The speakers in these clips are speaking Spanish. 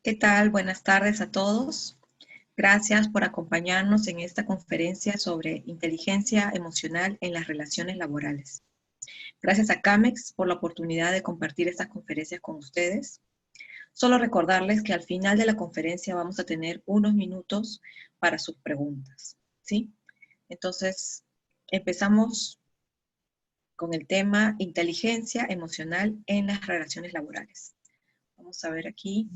¿Qué tal? Buenas tardes a todos. Gracias por acompañarnos en esta conferencia sobre inteligencia emocional en las relaciones laborales. Gracias a CAMEX por la oportunidad de compartir estas conferencias con ustedes. Solo recordarles que al final de la conferencia vamos a tener unos minutos para sus preguntas, ¿sí? Entonces, empezamos con el tema inteligencia emocional en las relaciones laborales. Vamos a ver aquí.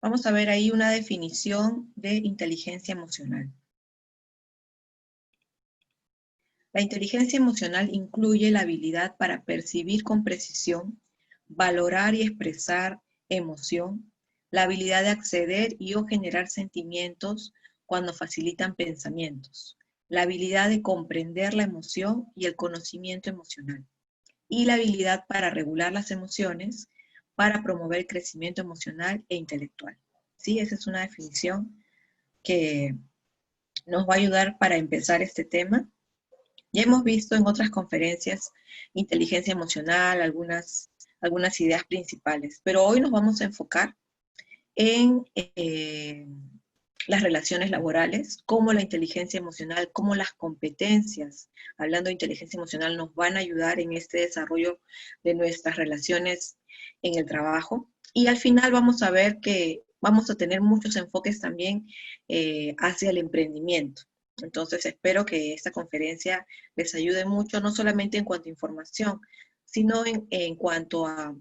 Vamos a ver ahí una definición de inteligencia emocional. La inteligencia emocional incluye la habilidad para percibir con precisión, valorar y expresar emoción, la habilidad de acceder y o generar sentimientos cuando facilitan pensamientos, la habilidad de comprender la emoción y el conocimiento emocional, y la habilidad para regular las emociones para promover el crecimiento emocional e intelectual. ¿Sí? Esa es una definición que nos va a ayudar para empezar este tema. Ya hemos visto en otras conferencias inteligencia emocional, algunas ideas principales, pero hoy nos vamos a enfocar en las relaciones laborales, cómo la inteligencia emocional, cómo las competencias, hablando de inteligencia emocional, nos van a ayudar en este desarrollo de nuestras relaciones en el trabajo. Y al final vamos a ver que vamos a tener muchos enfoques también hacia el emprendimiento. Entonces espero que esta conferencia les ayude mucho, no solamente en cuanto a información, sino en cuanto a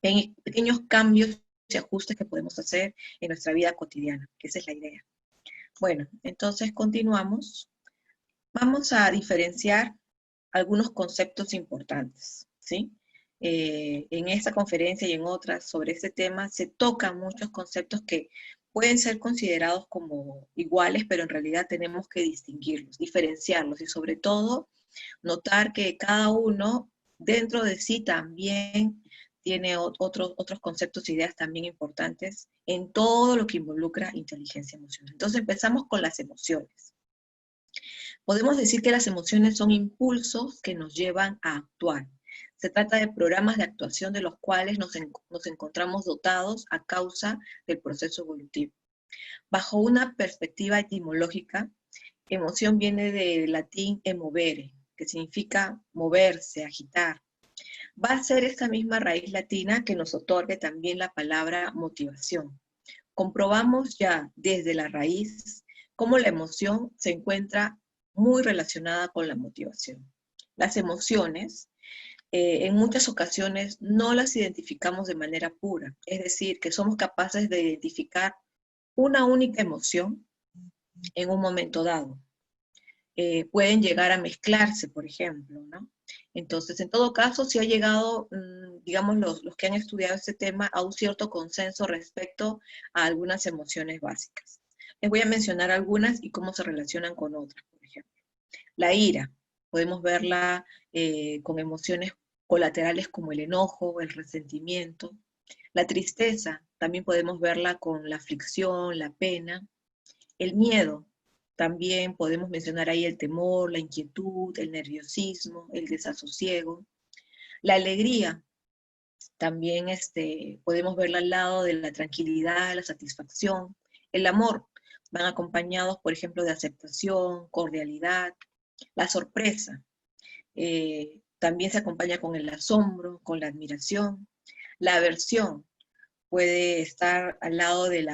pequeños cambios y ajustes que podemos hacer en nuestra vida cotidiana, que esa es la idea. Bueno, entonces continuamos. Vamos a diferenciar algunos conceptos importantes, ¿sí? En esta conferencia y en otras sobre este tema se tocan muchos conceptos que pueden ser considerados como iguales, pero en realidad tenemos que distinguirlos, diferenciarlos y sobre todo notar que cada uno dentro de sí también tiene otros conceptos e ideas también importantes en todo lo que involucra inteligencia emocional. Entonces empezamos con las emociones. Podemos decir que las emociones son impulsos que nos llevan a actuar. Se trata de programas de actuación de los cuales nos encontramos dotados a causa del proceso evolutivo. Bajo una perspectiva etimológica, emoción viene del latín emovere, que significa moverse, agitar. Va a ser esta misma raíz latina que nos otorgue también la palabra motivación. Comprobamos ya desde la raíz cómo la emoción se encuentra muy relacionada con la motivación. Las emociones, en muchas ocasiones, no las identificamos de manera pura, es decir, que somos capaces de identificar una única emoción en un momento dado. Pueden llegar a mezclarse, por ejemplo, ¿no? Entonces, en todo caso, sí ha llegado, digamos, los que han estudiado este tema a un cierto consenso respecto a algunas emociones básicas. Les voy a mencionar algunas y cómo se relacionan con otras, por ejemplo. La ira, podemos verla con emociones colaterales como el enojo, el resentimiento. La tristeza, también podemos verla con la aflicción, la pena. El miedo, también podemos mencionar ahí el temor, la inquietud, el nerviosismo, el desasosiego. La alegría, también podemos verla al lado de la tranquilidad, la satisfacción. El amor, van acompañados, por ejemplo, de aceptación, cordialidad. La sorpresa, también se acompaña con el asombro, con la admiración. La aversión puede estar al lado del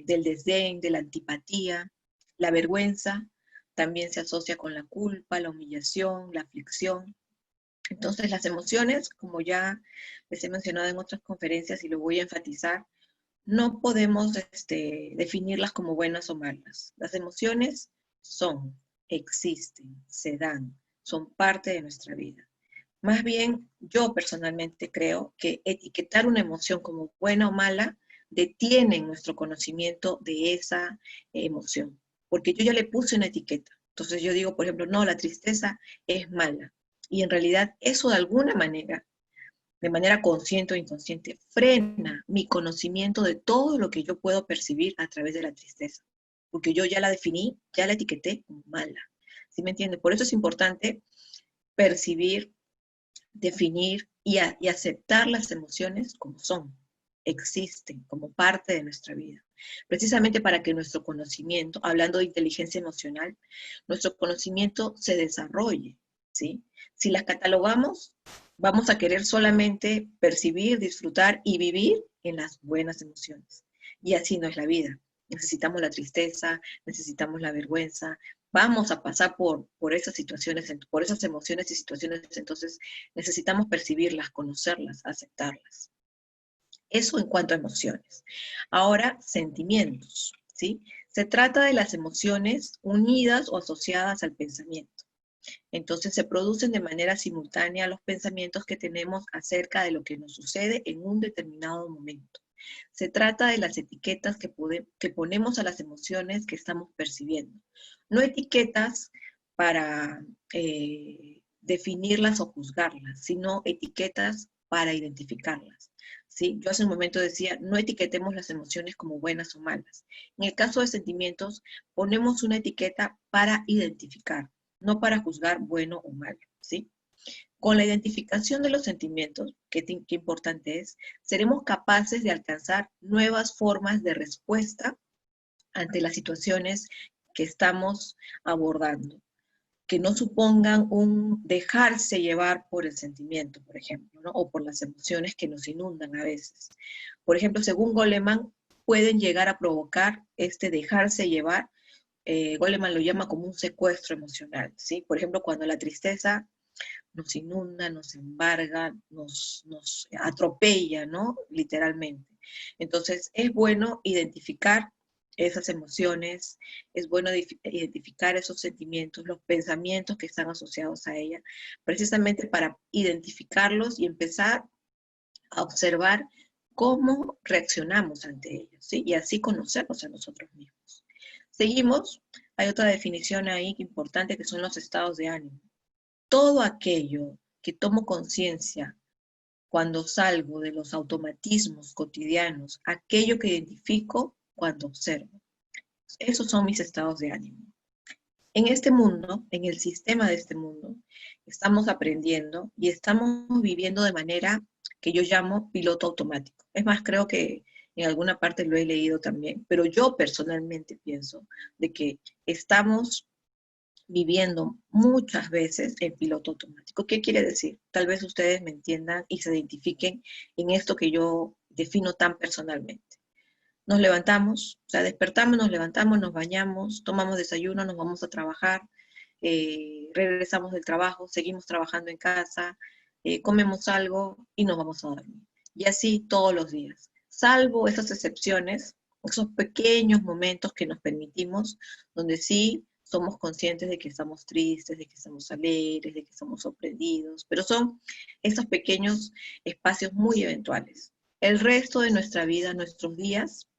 desdén, de la antipatía. La vergüenza también se asocia con la culpa, la humillación, la aflicción. Entonces las emociones, como ya les he mencionado en otras conferencias y lo voy a enfatizar, no podemos definirlas como buenas o malas. Las emociones son, existen, se dan, son parte de nuestra vida. Más bien, yo personalmente creo que etiquetar una emoción como buena o mala detiene nuestro conocimiento de esa emoción, porque yo ya le puse una etiqueta. Entonces yo digo, por ejemplo, no, la tristeza es mala. Y en realidad eso de alguna manera, de manera consciente o inconsciente, frena mi conocimiento de todo lo que yo puedo percibir a través de la tristeza, porque yo ya la definí, ya la etiqueté como mala. ¿Sí me entiende? Por eso es importante percibir definir y aceptar las emociones como son, existen como parte de nuestra vida. Precisamente para que nuestro conocimiento, hablando de inteligencia emocional, nuestro conocimiento se desarrolle, ¿sí? Si las catalogamos, vamos a querer solamente percibir, disfrutar y vivir en las buenas emociones. Y así no es la vida. Necesitamos la tristeza, necesitamos la vergüenza, vamos a pasar por esas situaciones, por esas emociones y situaciones, entonces necesitamos percibirlas, conocerlas, aceptarlas. Eso en cuanto a emociones. Ahora, sentimientos, ¿sí? Se trata de las emociones unidas o asociadas al pensamiento. Entonces se producen de manera simultánea los pensamientos que tenemos acerca de lo que nos sucede en un determinado momento. Se trata de las etiquetas que ponemos a las emociones que estamos percibiendo. No etiquetas para definirlas o juzgarlas, sino etiquetas para identificarlas. ¿Sí? Yo hace un momento decía, no etiquetemos las emociones como buenas o malas. En el caso de sentimientos, ponemos una etiqueta para identificar, no para juzgar bueno o malo, ¿sí? Con la identificación de los sentimientos, qué importante es, seremos capaces de alcanzar nuevas formas de respuesta ante las situaciones que estamos abordando, que no supongan un dejarse llevar por el sentimiento, por ejemplo, ¿no? O por las emociones que nos inundan a veces. Por ejemplo, según Goleman, pueden llegar a provocar este dejarse llevar. Goleman lo llama como un secuestro emocional, ¿sí? Por ejemplo, cuando la tristeza nos inunda, nos embarga, nos atropella, ¿no? Literalmente. Entonces, es bueno identificar esas emociones, es bueno identificar esos sentimientos, los pensamientos que están asociados a ella, precisamente para identificarlos y empezar a observar cómo reaccionamos ante ellos, ¿sí? Y así conocernos a nosotros mismos. Seguimos, hay otra definición ahí importante que son los estados de ánimo. Todo aquello que tomo conciencia cuando salgo de los automatismos cotidianos, aquello que identifico cuando observo. Esos son mis estados de ánimo. En este mundo, en el sistema de este mundo, estamos aprendiendo y estamos viviendo de manera que yo llamo piloto automático. Es más, creo que en alguna parte lo he leído también, pero yo personalmente pienso de que estamos viviendo muchas veces en piloto automático. ¿Qué quiere decir? Tal vez ustedes me entiendan y se identifiquen en esto que yo defino tan personalmente. Nos levantamos, o sea, despertamos, nos levantamos, nos bañamos, tomamos desayuno, nos vamos a trabajar, regresamos del trabajo, seguimos trabajando en casa, comemos algo y nos vamos a dormir. Y así todos los días. Salvo esas excepciones, esos pequeños momentos que nos permitimos, donde sí somos conscientes de que estamos tristes, de que estamos alegres, de que estamos sorprendidos, pero son esos pequeños espacios muy eventuales. El resto de nuestra vida, nuestros días,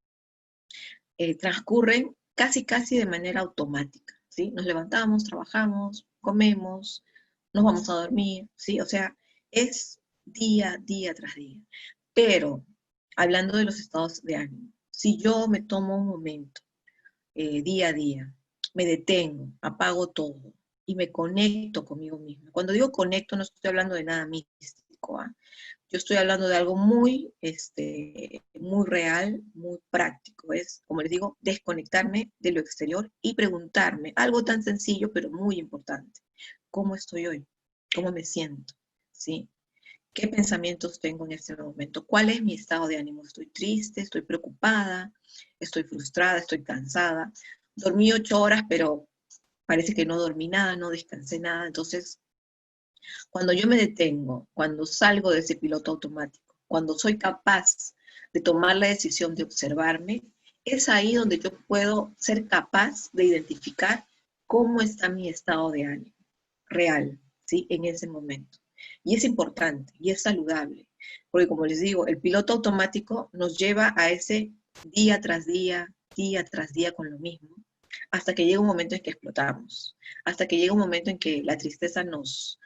transcurren casi de manera automática, ¿sí? Nos levantamos, trabajamos, comemos, nos vamos a dormir, ¿sí? O sea, es día tras día. Pero, hablando de los estados de ánimo, si yo me tomo un momento, día a día, me detengo, apago todo y me conecto conmigo misma. Cuando digo conecto, no estoy hablando de nada místico, ¿ah? Yo estoy hablando de algo muy real, muy práctico. Es, como les digo, desconectarme de lo exterior y preguntarme algo tan sencillo, pero muy importante. ¿Cómo estoy hoy? ¿Cómo me siento? ¿Sí? ¿Qué pensamientos tengo en este momento? ¿Cuál es mi estado de ánimo? ¿Estoy triste? ¿Estoy preocupada? ¿Estoy frustrada? ¿Estoy cansada? Dormí 8 horas, pero parece que no dormí nada, no descansé nada. Entonces, cuando yo me detengo, cuando salgo de ese piloto automático, cuando soy capaz de tomar la decisión de observarme, es ahí donde yo puedo ser capaz de identificar cómo está mi estado de ánimo real, ¿sí? En ese momento. Y es importante y es saludable, porque como les digo, el piloto automático nos lleva a ese día tras día con lo mismo, hasta que llega un momento en que explotamos, hasta que llega un momento en que la tristeza nos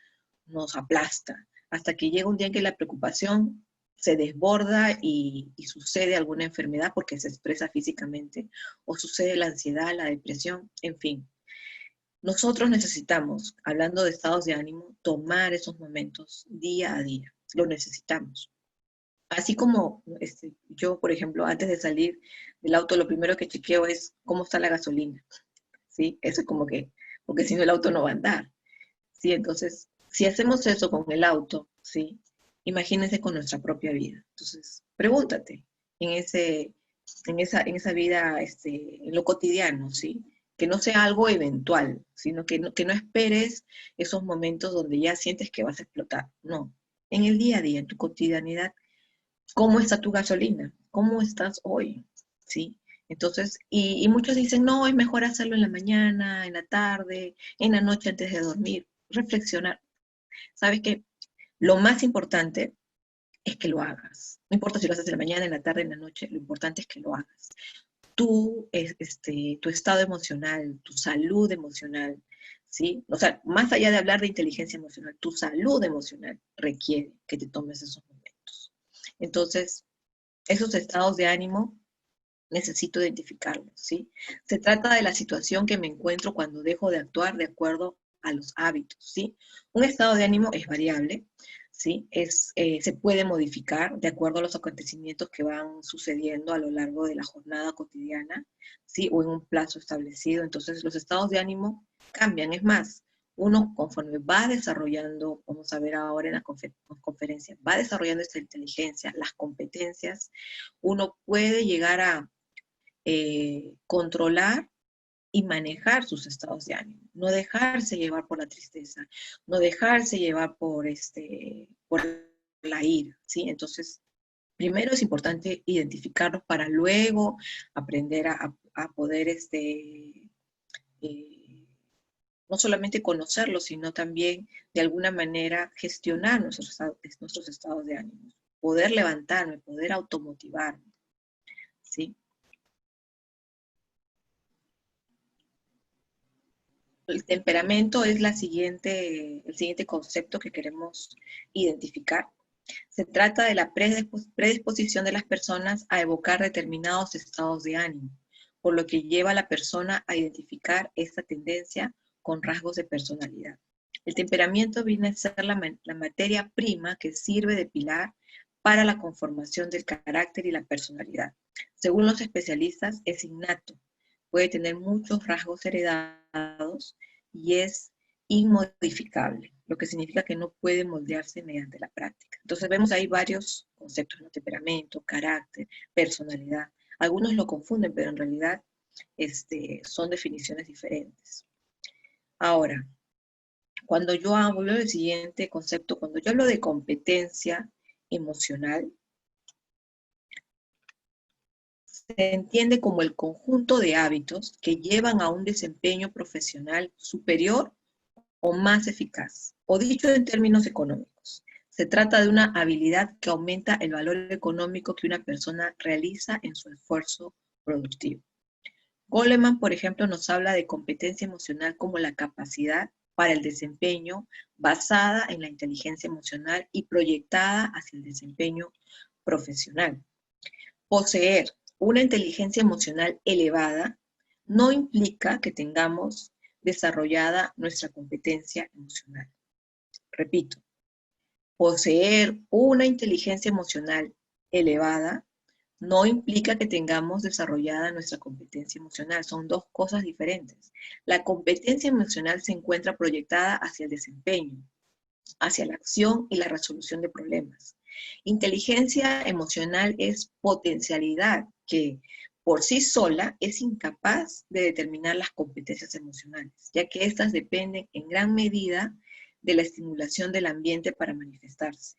aplasta, hasta que llega un día en que la preocupación se desborda y sucede alguna enfermedad porque se expresa físicamente, o sucede la ansiedad, la depresión, en fin. Nosotros necesitamos, hablando de estados de ánimo, tomar esos momentos día a día. Lo necesitamos. Así como yo, por ejemplo, antes de salir del auto, lo primero que chequeo es cómo está la gasolina, ¿sí? Eso es como que, porque si no el auto no va a andar, ¿sí? Entonces, si hacemos eso con el auto, ¿sí? Imagínense con nuestra propia vida. Entonces, pregúntate en esa vida, en lo cotidiano, ¿sí? Que no sea algo eventual, sino que no esperes esos momentos donde ya sientes que vas a explotar. No, en el día a día, en tu cotidianidad, ¿cómo está tu gasolina? ¿Cómo estás hoy? ¿Sí? Entonces, y muchos dicen, no, es mejor hacerlo en la mañana, en la tarde, en la noche antes de dormir, reflexionar. ¿Sabes qué? Lo más importante es que lo hagas. No importa si lo haces en la mañana, en la tarde, en la noche, lo importante es que lo hagas. Tu estado emocional, tu salud emocional, ¿sí? O sea, más allá de hablar de inteligencia emocional, tu salud emocional requiere que te tomes esos momentos. Entonces, esos estados de ánimo necesito identificarlos, ¿sí? Se trata de la situación que me encuentro cuando dejo de actuar de acuerdo a los hábitos, ¿sí? Un estado de ánimo es variable, ¿sí? Se puede modificar de acuerdo a los acontecimientos que van sucediendo a lo largo de la jornada cotidiana, ¿sí? O en un plazo establecido. Entonces, los estados de ánimo cambian. Es más, uno conforme va desarrollando, vamos a ver ahora en la conferencia, va desarrollando esta inteligencia, las competencias, uno puede llegar a controlar y manejar sus estados de ánimo, no dejarse llevar por la tristeza, no dejarse llevar por la ira, ¿sí? Entonces, primero es importante identificarlos para luego aprender a poder, eh, no solamente conocerlos, sino también de alguna manera gestionar nuestros estados de ánimo, poder levantarme, poder automotivarme, ¿sí? El temperamento es el siguiente concepto que queremos identificar. Se trata de la predisposición de las personas a evocar determinados estados de ánimo, por lo que lleva a la persona a identificar esta tendencia con rasgos de personalidad. El temperamento viene a ser la materia prima que sirve de pilar para la conformación del carácter y la personalidad. Según los especialistas, es innato, puede tener muchos rasgos heredados y es inmodificable, lo que significa que no puede moldearse mediante la práctica. Entonces vemos ahí varios conceptos, ¿no? Temperamento, carácter, personalidad. Algunos lo confunden, pero en realidad son definiciones diferentes. Ahora, cuando yo hablo del siguiente concepto, cuando yo hablo de competencia emocional, se entiende como el conjunto de hábitos que llevan a un desempeño profesional superior o más eficaz. O dicho en términos económicos, se trata de una habilidad que aumenta el valor económico que una persona realiza en su esfuerzo productivo. Goleman, por ejemplo, nos habla de competencia emocional como la capacidad para el desempeño basada en la inteligencia emocional y proyectada hacia el desempeño profesional. Poseer una inteligencia emocional elevada no implica que tengamos desarrollada nuestra competencia emocional. Repito, poseer una inteligencia emocional elevada no implica que tengamos desarrollada nuestra competencia emocional. Son dos cosas diferentes. La competencia emocional se encuentra proyectada hacia el desempeño, hacia la acción y la resolución de problemas. Inteligencia emocional es potencialidad que por sí sola es incapaz de determinar las competencias emocionales, ya que éstas dependen en gran medida de la estimulación del ambiente para manifestarse.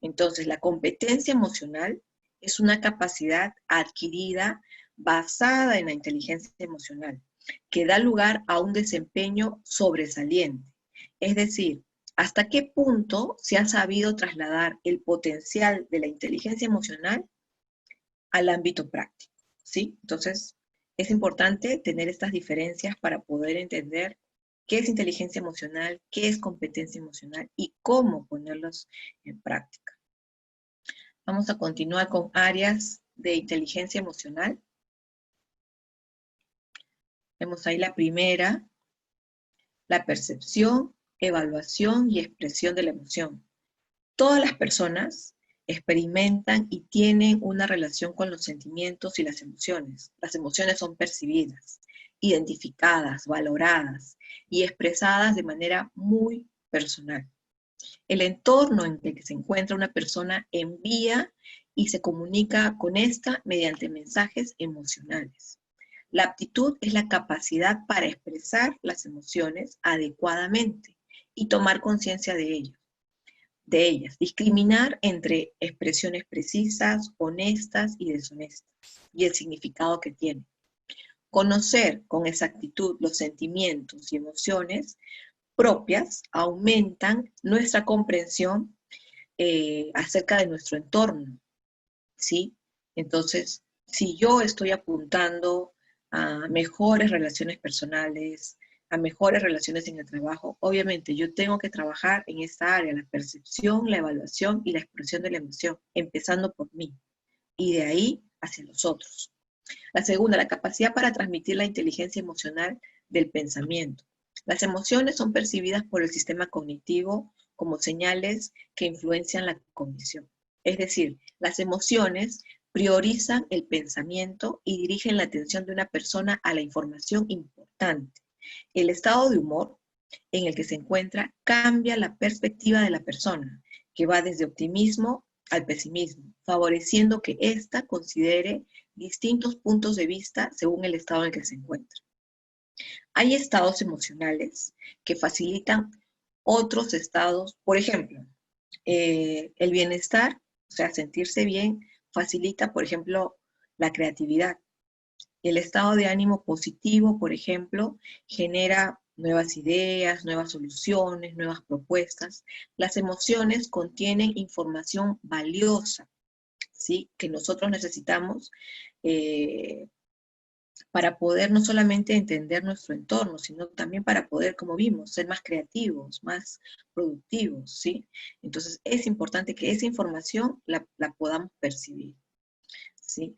Entonces, la competencia emocional es una capacidad adquirida basada en la inteligencia emocional, que da lugar a un desempeño sobresaliente. Es decir, hasta qué punto se ha sabido trasladar el potencial de la inteligencia emocional al ámbito práctico, ¿sí? Entonces, es importante tener estas diferencias para poder entender qué es inteligencia emocional, qué es competencia emocional y cómo ponerlos en práctica. Vamos a continuar con áreas de inteligencia emocional. Vemos ahí la primera, la percepción, evaluación y expresión de la emoción. Todas las personas experimentan y tienen una relación con los sentimientos y las emociones. Las emociones son percibidas, identificadas, valoradas y expresadas de manera muy personal. El entorno en el que se encuentra una persona envía y se comunica con esta mediante mensajes emocionales. La aptitud es la capacidad para expresar las emociones adecuadamente y tomar conciencia de ellas, discriminar entre expresiones precisas, honestas y deshonestas, y el significado que tienen. Conocer con exactitud los sentimientos y emociones propias aumentan nuestra comprensión acerca de nuestro entorno, ¿sí? Entonces, si yo estoy apuntando a mejores relaciones personales, a mejores relaciones en el trabajo, obviamente yo tengo que trabajar en esta área, la percepción, la evaluación y la expresión de la emoción, empezando por mí y de ahí hacia los otros. La segunda, la capacidad para transmitir la inteligencia emocional del pensamiento. Las emociones son percibidas por el sistema cognitivo como señales que influencian la cognición. Es decir, las emociones priorizan el pensamiento y dirigen la atención de una persona a la información importante. El estado de humor en el que se encuentra cambia la perspectiva de la persona, que va desde optimismo al pesimismo, favoreciendo que ésta considere distintos puntos de vista según el estado en el que se encuentra. Hay estados emocionales que facilitan otros estados, por ejemplo, el bienestar, o sea, sentirse bien, facilita, por ejemplo, la creatividad. El estado de ánimo positivo, por ejemplo, genera nuevas ideas, nuevas soluciones, nuevas propuestas. Las emociones contienen información valiosa, ¿sí? Que nosotros necesitamos eh, para poder no solamente entender nuestro entorno, sino también para poder, como vimos, ser más creativos, más productivos, ¿sí? Entonces es importante que esa información la podamos percibir, ¿sí?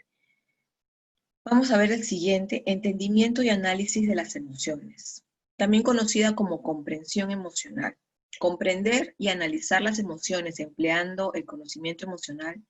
Vamos a ver el siguiente, entendimiento y análisis de las emociones, también conocida como comprensión emocional. Comprender y analizar las emociones empleando el conocimiento emocional.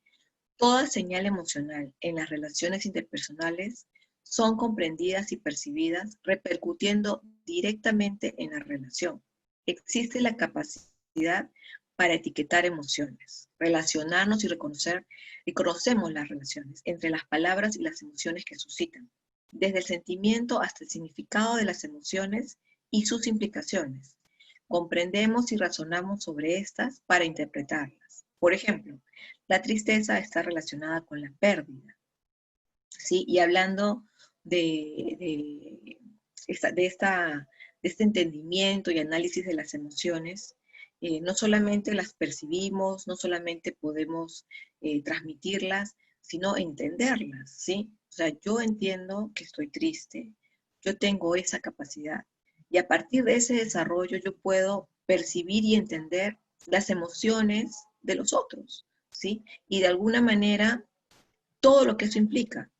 Toda señal emocional en las relaciones interpersonales son comprendidas y percibidas, repercutiendo directamente en la relación. Existe la capacidad para etiquetar emociones, relacionarnos y reconocemos las relaciones entre las palabras y las emociones que suscitan, desde el sentimiento hasta el significado de las emociones y sus implicaciones. Comprendemos y razonamos sobre estas para interpretarlas. Por ejemplo, la tristeza está relacionada con la pérdida, ¿sí? Y hablando de este entendimiento y análisis de las emociones, no solamente las percibimos, no solamente podemos transmitirlas, sino entenderlas, ¿sí? O sea, yo entiendo que estoy triste, yo tengo esa capacidad, y a partir de ese desarrollo yo puedo percibir y entender las emociones de los otros, ¿sí? Y de alguna manera, todo lo que eso implica,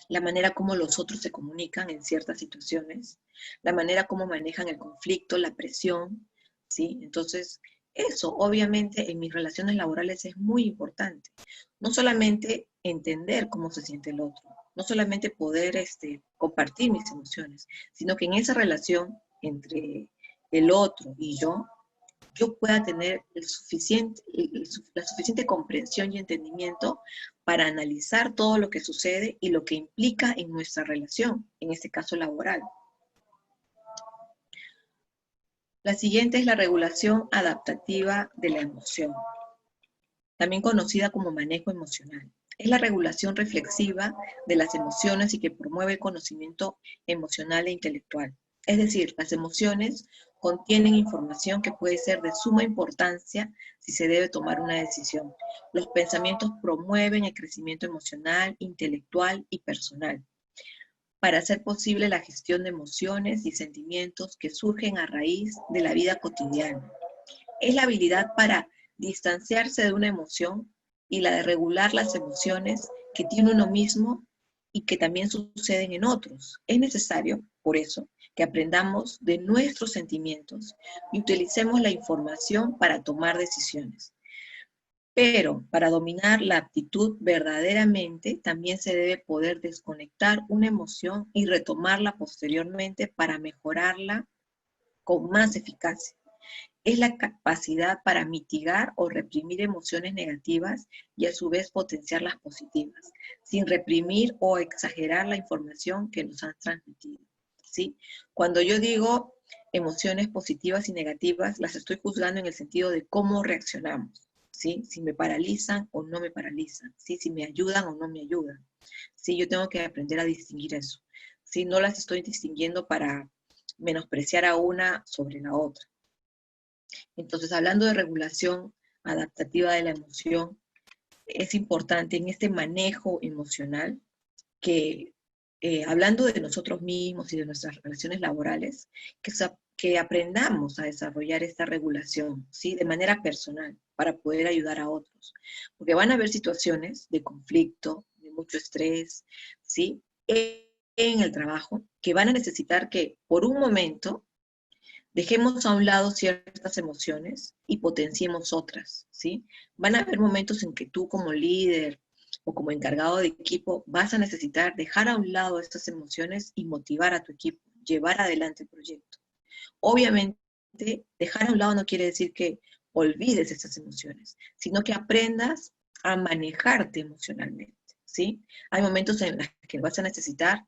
la manera como los otros se comunican en ciertas situaciones, la manera como manejan el conflicto, la presión, ¿sí? Entonces, eso obviamente en mis relaciones laborales es muy importante. No solamente entender cómo se siente el otro, no solamente poder compartir mis emociones, sino que en esa relación entre el otro y yo pueda tener la suficiente comprensión y entendimiento para analizar todo lo que sucede y lo que implica en nuestra relación, en este caso laboral. La siguiente es la regulación adaptativa de la emoción, también conocida como manejo emocional. Es la regulación reflexiva de las emociones y que promueve el conocimiento emocional e intelectual. Es decir, las emociones contienen información que puede ser de suma importancia si se debe tomar una decisión. Los pensamientos promueven el crecimiento emocional, intelectual y personal para hacer posible la gestión de emociones y sentimientos que surgen a raíz de la vida cotidiana. Es la habilidad para distanciarse de una emoción y la de regular las emociones que tiene uno mismo y que también suceden en otros. Es necesario, por eso, que aprendamos de nuestros sentimientos y utilicemos la información para tomar decisiones. Pero para dominar la aptitud verdaderamente, también se debe poder desconectar una emoción y retomarla posteriormente para mejorarla con más eficacia. Es la capacidad para mitigar o reprimir emociones negativas y a su vez potenciar las positivas, sin reprimir o exagerar la información que nos han transmitido, ¿sí? Cuando yo digo emociones positivas y negativas, las estoy juzgando en el sentido de cómo reaccionamos, ¿sí? Si me paralizan o no me paralizan, ¿sí? Si me ayudan o no me ayudan, ¿sí? Yo tengo que aprender a distinguir eso, ¿sí? No las estoy distinguiendo para menospreciar a una sobre la otra. Entonces, hablando de regulación adaptativa de la emoción, es importante en este manejo emocional que, hablando de nosotros mismos y de nuestras relaciones laborales, que aprendamos a desarrollar esta regulación, ¿sí? De manera personal, para poder ayudar a otros. Porque van a haber situaciones de conflicto, de mucho estrés, ¿sí? En el trabajo, que van a necesitar que por un momento dejemos a un lado ciertas emociones y potenciemos otras, ¿sí? Van a haber momentos en que tú como líder o como encargado de equipo vas a necesitar dejar a un lado estas emociones y motivar a tu equipo, llevar adelante el proyecto. Obviamente, dejar a un lado no quiere decir que olvides estas emociones, sino que aprendas a manejarte emocionalmente, ¿sí? Hay momentos en los que vas a necesitar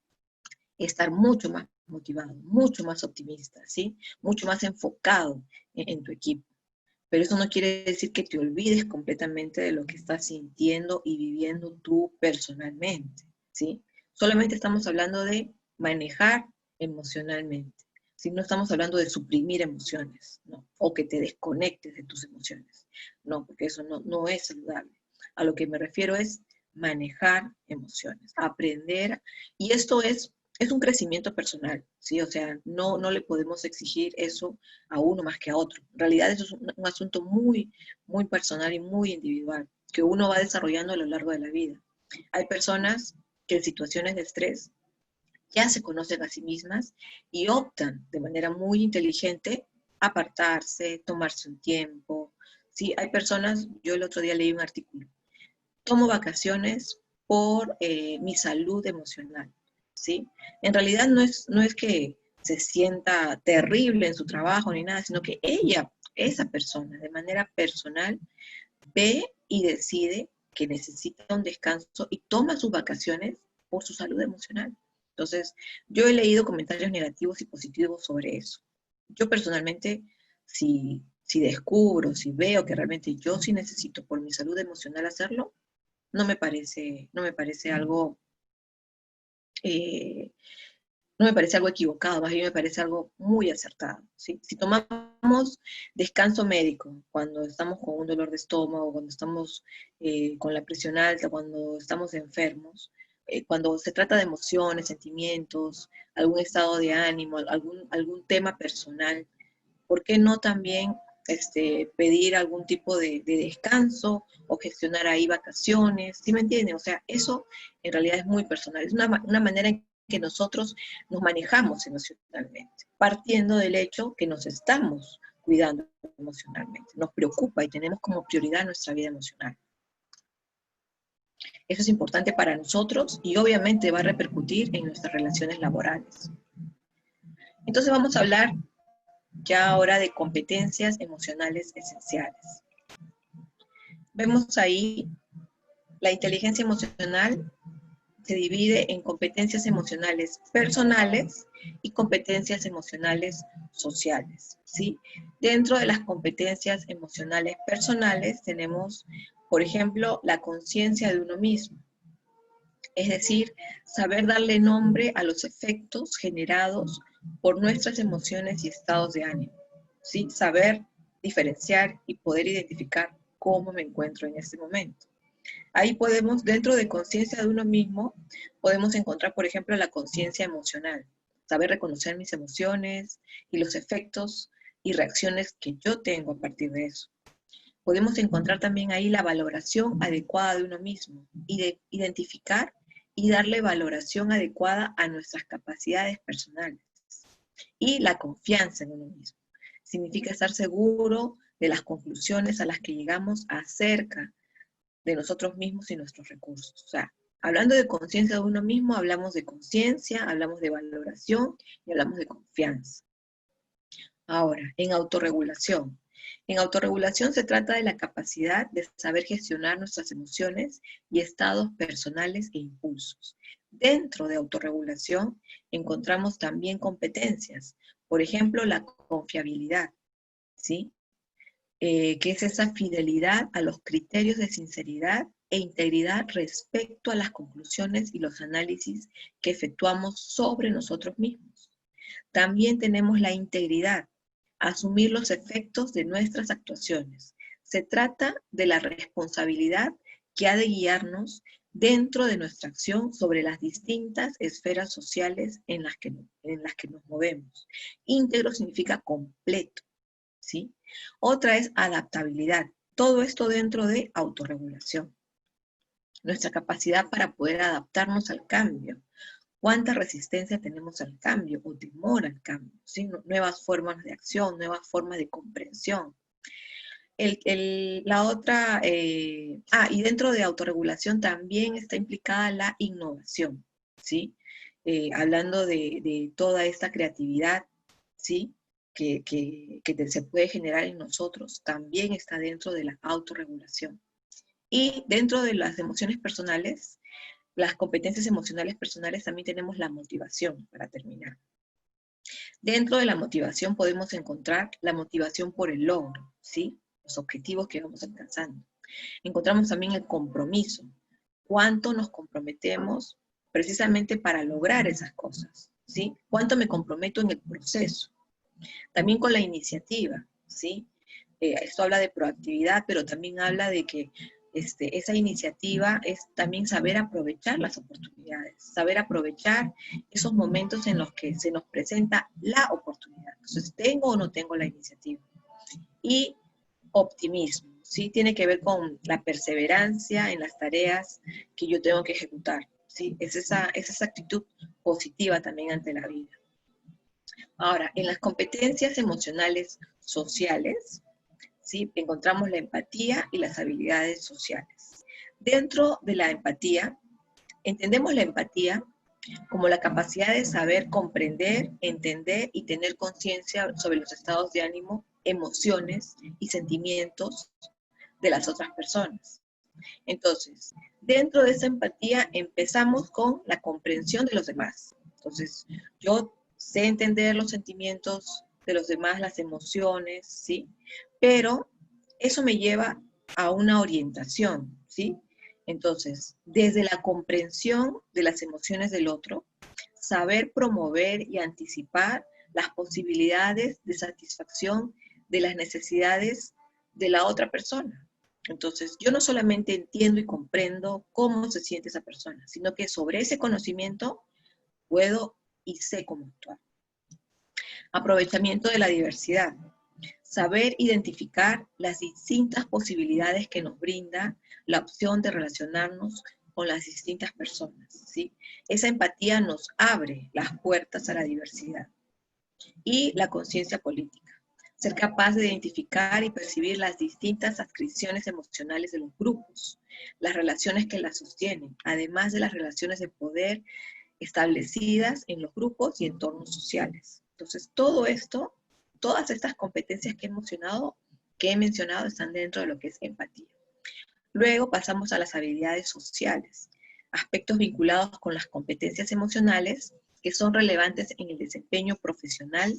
estar mucho más motivado, mucho más optimista, ¿sí? Mucho más enfocado en tu equipo. Pero eso no quiere decir que te olvides completamente de lo que estás sintiendo y viviendo tú personalmente, ¿sí? Solamente estamos hablando de manejar emocionalmente. Si no estamos hablando de suprimir emociones, ¿no? O que te desconectes de tus emociones. No, porque eso no es saludable. A lo que me refiero es manejar emociones, aprender, y esto es un crecimiento personal, ¿sí? O sea, no le podemos exigir eso a uno más que a otro. En realidad eso es un asunto muy, muy personal y muy individual, que uno va desarrollando a lo largo de la vida. Hay personas que en situaciones de estrés ya se conocen a sí mismas y optan de manera muy inteligente apartarse, tomarse un tiempo. Sí, hay personas, yo el otro día leí un artículo, tomo vacaciones por mi salud emocional, ¿sí? En realidad no es que se sienta terrible en su trabajo ni nada, sino que ella, esa persona, de manera personal, ve y decide que necesita un descanso y toma sus vacaciones por su salud emocional. Entonces, yo he leído comentarios negativos y positivos sobre eso. Yo personalmente, si descubro, si veo que realmente yo sí necesito por mi salud emocional hacerlo, no me parece algo, eh, no me parece algo equivocado, más bien me parece algo muy acertado, ¿sí? Si tomamos descanso médico cuando estamos con un dolor de estómago, cuando estamos con la presión alta, cuando estamos enfermos, cuando se trata de emociones, sentimientos, algún estado de ánimo, algún tema personal, ¿por qué no también pedir algún tipo de descanso o gestionar ahí vacaciones? ¿Sí me entienden? O sea, eso en realidad es muy personal. Es una manera en que nosotros nos manejamos emocionalmente, partiendo del hecho que nos estamos cuidando emocionalmente. Nos preocupa y tenemos como prioridad nuestra vida emocional. Eso es importante para nosotros y obviamente va a repercutir en nuestras relaciones laborales. Entonces vamos a hablar ya ahora de competencias emocionales esenciales. Vemos ahí la inteligencia emocional se divide en competencias emocionales personales y competencias emocionales sociales, ¿sí? Dentro de las competencias emocionales personales tenemos, por ejemplo, la conciencia de uno mismo, es decir, saber darle nombre a los efectos generados por nuestras emociones y estados de ánimo, ¿sí? Saber diferenciar y poder identificar cómo me encuentro en este momento. Ahí podemos, dentro de conciencia de uno mismo, podemos encontrar, por ejemplo, la conciencia emocional, saber reconocer mis emociones y los efectos y reacciones que yo tengo a partir de eso. Podemos encontrar también ahí la valoración adecuada de uno mismo y de identificar y darle valoración adecuada a nuestras capacidades personales. Y la confianza en uno mismo. Significa estar seguro de las conclusiones a las que llegamos acerca de nosotros mismos y nuestros recursos. O sea, hablando de conciencia de uno mismo, hablamos de conciencia, hablamos de valoración y hablamos de confianza. Ahora, en autorregulación. En autorregulación se trata de la capacidad de saber gestionar nuestras emociones y estados personales e impulsos. Dentro de autorregulación encontramos también competencias, por ejemplo, la confiabilidad, ¿sí? Que es esa fidelidad a los criterios de sinceridad e integridad respecto a las conclusiones y los análisis que efectuamos sobre nosotros mismos. También tenemos la integridad, asumir los efectos de nuestras actuaciones. Se trata de la responsabilidad que ha de guiarnos dentro de nuestra acción sobre las distintas esferas sociales en las que nos movemos. Íntegro significa completo, ¿sí? Otra es adaptabilidad. Todo esto dentro de autorregulación. Nuestra capacidad para poder adaptarnos al cambio. ¿Cuánta resistencia tenemos al cambio o temor al cambio? ¿Sí? Nuevas formas de acción, nuevas formas de comprensión. Y dentro de autorregulación también está implicada la innovación, ¿sí? Hablando de toda esta creatividad, ¿sí? Que se puede generar en nosotros, también está dentro de la autorregulación. Y dentro de las emociones personales, las competencias emocionales personales, también tenemos la motivación, para terminar. Dentro de la motivación podemos encontrar la motivación por el logro, ¿sí? Los objetivos que vamos alcanzando. Encontramos también el compromiso. ¿Cuánto nos comprometemos precisamente para lograr esas cosas? ¿Sí? ¿Cuánto me comprometo en el proceso? También con la iniciativa, ¿sí? Esto habla de proactividad, pero también habla de que esa iniciativa es también saber aprovechar las oportunidades, saber aprovechar esos momentos en los que se nos presenta la oportunidad. Entonces, ¿tengo o no tengo la iniciativa? Y optimismo, ¿sí? Tiene que ver con la perseverancia en las tareas que yo tengo que ejecutar, ¿sí? Es esa actitud positiva también ante la vida. Ahora, en las competencias emocionales sociales, ¿sí? Encontramos la empatía y las habilidades sociales. Dentro de la empatía, entendemos la empatía como la capacidad de saber comprender, entender y tener conciencia sobre los estados de ánimo, emociones y sentimientos de las otras personas. Entonces, dentro de esa empatía empezamos con la comprensión de los demás. Entonces, yo sé entender los sentimientos de los demás, las emociones, ¿sí? Pero eso me lleva a una orientación, ¿sí? Entonces, desde la comprensión de las emociones del otro, saber promover y anticipar las posibilidades de satisfacción de las necesidades de la otra persona. Entonces, yo no solamente entiendo y comprendo cómo se siente esa persona, sino que sobre ese conocimiento puedo y sé cómo actuar. Aprovechamiento de la diversidad. Saber identificar las distintas posibilidades que nos brinda la opción de relacionarnos con las distintas personas, ¿sí? Esa empatía nos abre las puertas a la diversidad. Y la conciencia política. Ser capaz de identificar y percibir las distintas adscripciones emocionales de los grupos, las relaciones que las sostienen, además de las relaciones de poder establecidas en los grupos y entornos sociales. Entonces, todo esto, todas estas competencias que he mencionado están dentro de lo que es empatía. Luego pasamos a las habilidades sociales, aspectos vinculados con las competencias emocionales que son relevantes en el desempeño profesional,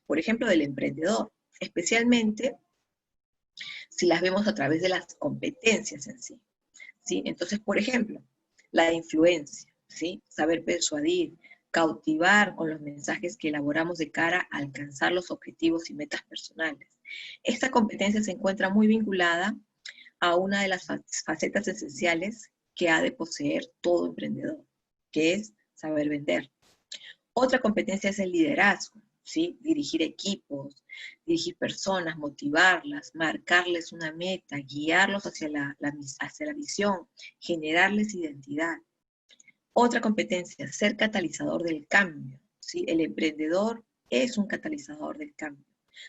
por ejemplo, del emprendedor, especialmente si las vemos a través de las competencias en sí, ¿sí? Entonces, por ejemplo, la influencia, ¿sí? Saber persuadir, cautivar con los mensajes que elaboramos de cara a alcanzar los objetivos y metas personales. Esta competencia se encuentra muy vinculada a una de las facetas esenciales que ha de poseer todo emprendedor, que es saber vender. Otra competencia es el liderazgo, ¿sí? Dirigir equipos, dirigir personas, motivarlas, marcarles una meta, guiarlos hacia la visión, generarles identidad. Otra competencia, ser catalizador del cambio, ¿sí? El emprendedor es un catalizador del cambio,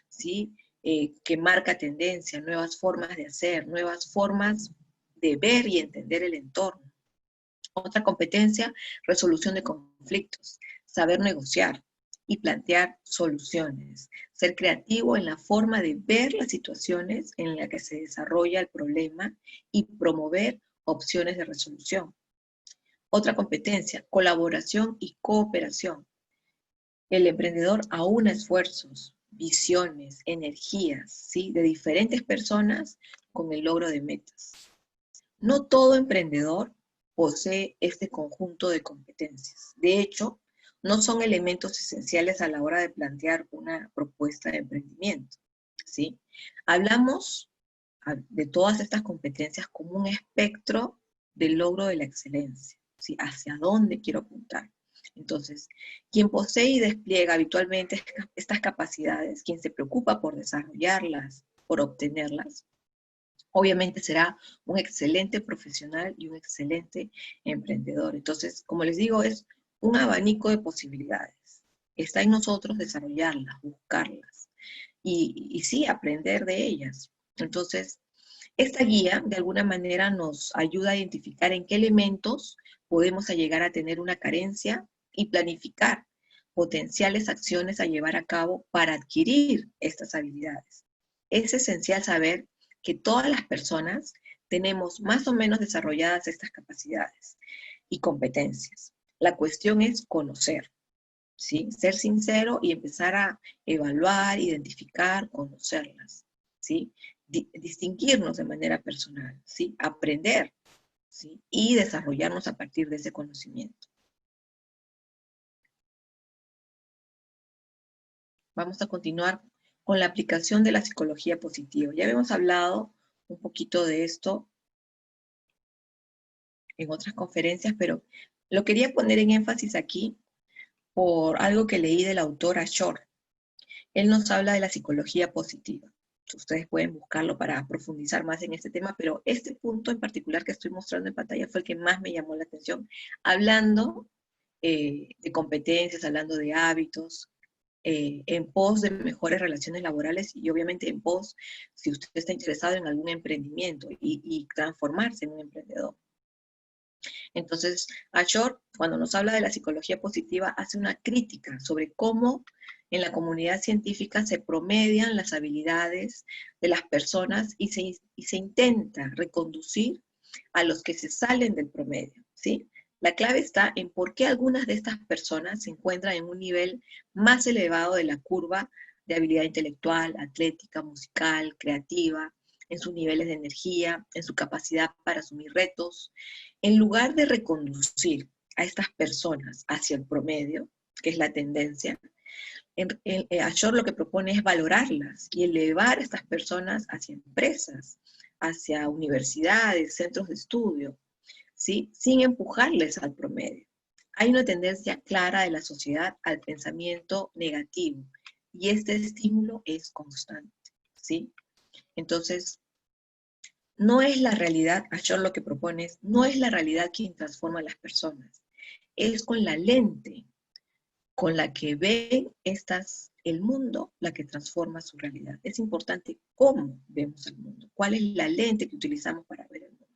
¿sí? Que marca tendencia, nuevas formas de hacer, nuevas formas de ver y entender el entorno. Otra competencia, resolución de conflictos, saber negociar y plantear soluciones, ser creativo en la forma de ver las situaciones en las que se desarrolla el problema y promover opciones de resolución. Otra competencia, colaboración y cooperación. El emprendedor aúna esfuerzos, visiones, energías, ¿sí?, de diferentes personas con el logro de metas. No todo emprendedor posee este conjunto de competencias. De hecho, no son elementos esenciales a la hora de plantear una propuesta de emprendimiento, ¿sí? Hablamos de todas estas competencias como un espectro del logro de la excelencia, ¿sí? Hacia dónde quiero apuntar. Entonces, quien posee y despliega habitualmente estas capacidades, quien se preocupa por desarrollarlas, por obtenerlas, obviamente será un excelente profesional y un excelente emprendedor. Entonces, como les digo, es un abanico de posibilidades. Está en nosotros desarrollarlas, buscarlas y sí, aprender de ellas. Entonces, esta guía de alguna manera nos ayuda a identificar en qué elementos podemos llegar a tener una carencia y planificar potenciales acciones a llevar a cabo para adquirir estas habilidades. Es esencial saber que todas las personas tenemos más o menos desarrolladas estas capacidades y competencias. La cuestión es conocer, ¿sí? Ser sincero y empezar a evaluar, identificar, conocerlas, ¿sí? Distinguirnos de manera personal, ¿sí? Aprender, ¿sí? Y desarrollarnos a partir de ese conocimiento. Vamos a continuar con la aplicación de la psicología positiva. Ya habíamos hablado un poquito de esto en otras conferencias, pero lo quería poner en énfasis aquí por algo que leí del autor Ashore. Él nos habla de la psicología positiva. Ustedes pueden buscarlo para profundizar más en este tema, pero este punto en particular que estoy mostrando en pantalla fue el que más me llamó la atención, hablando de competencias, hablando de hábitos, en pos de mejores relaciones laborales y obviamente en pos, si usted está interesado en algún emprendimiento y transformarse en un emprendedor. Entonces, Ashore, cuando nos habla de la psicología positiva, hace una crítica sobre cómo en la comunidad científica se promedian las habilidades de las personas y se intenta reconducir a los que se salen del promedio, ¿sí? La clave está en por qué algunas de estas personas se encuentran en un nivel más elevado de la curva de habilidad intelectual, atlética, musical, creativa, en sus niveles de energía, en su capacidad para asumir retos. En lugar de reconducir a estas personas hacia el promedio, que es la tendencia, Ashore lo que propone es valorarlas y elevar a estas personas hacia empresas, hacia universidades, centros de estudio, ¿sí? Sin empujarles al promedio. Hay una tendencia clara de la sociedad al pensamiento negativo y este estímulo es constante, ¿sí? Entonces, no es la realidad, Ashore lo que propone es, no es la realidad quien transforma a las personas, es con la lente con la que ven el mundo la que transforma su realidad. Es importante cómo vemos el mundo, cuál es la lente que utilizamos para ver el mundo.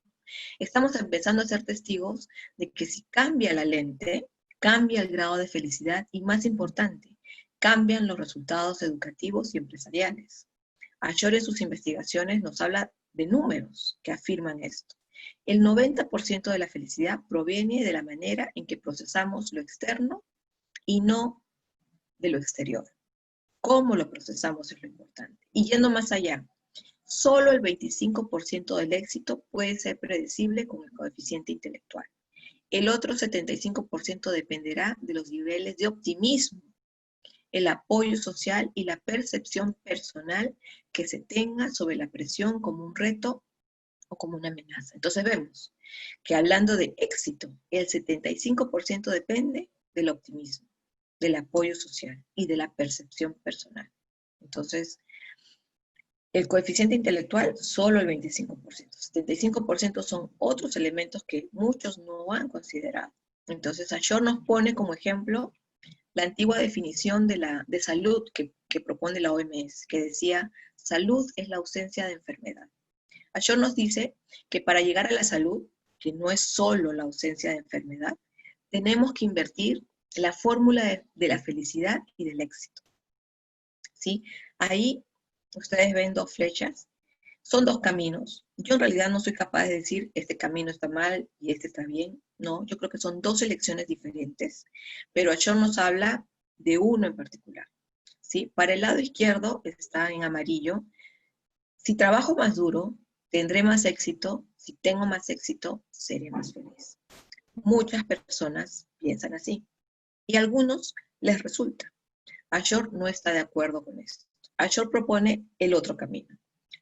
Estamos empezando a ser testigos de que si cambia la lente, cambia el grado de felicidad y, más importante, cambian los resultados educativos y empresariales. Ashore en sus investigaciones nos habla de números que afirman esto. El 90% de la felicidad proviene de la manera en que procesamos lo externo y no de lo exterior. Cómo lo procesamos es lo importante. Y yendo más allá, solo el 25% del éxito puede ser predecible con el coeficiente intelectual. El otro 75% dependerá de los niveles de optimismo, el apoyo social y la percepción personal que se tenga sobre la presión como un reto o como una amenaza. Entonces vemos que hablando de éxito, el 75% depende del optimismo, del apoyo social y de la percepción personal. Entonces, el coeficiente intelectual, solo el 25%. 75% son otros elementos que muchos no han considerado. Entonces, Ashore nos pone como ejemplo La antigua definición de salud que propone la OMS, que decía, salud es la ausencia de enfermedad. Ashore nos dice que para llegar a la salud, que no es solo la ausencia de enfermedad, tenemos que invertir la fórmula de la felicidad y del éxito. ¿Sí? Ahí ustedes ven dos flechas, son dos caminos. Yo en realidad no soy capaz de decir este camino está mal y este está bien. No, yo creo que son dos elecciones diferentes, pero Ashore nos habla de uno en particular. ¿Sí? Para el lado izquierdo está en amarillo. Si trabajo más duro, tendré más éxito. Si tengo más éxito, seré más feliz. Muchas personas piensan así y a algunos les resulta. Ashore no está de acuerdo con esto. Ashore propone el otro camino,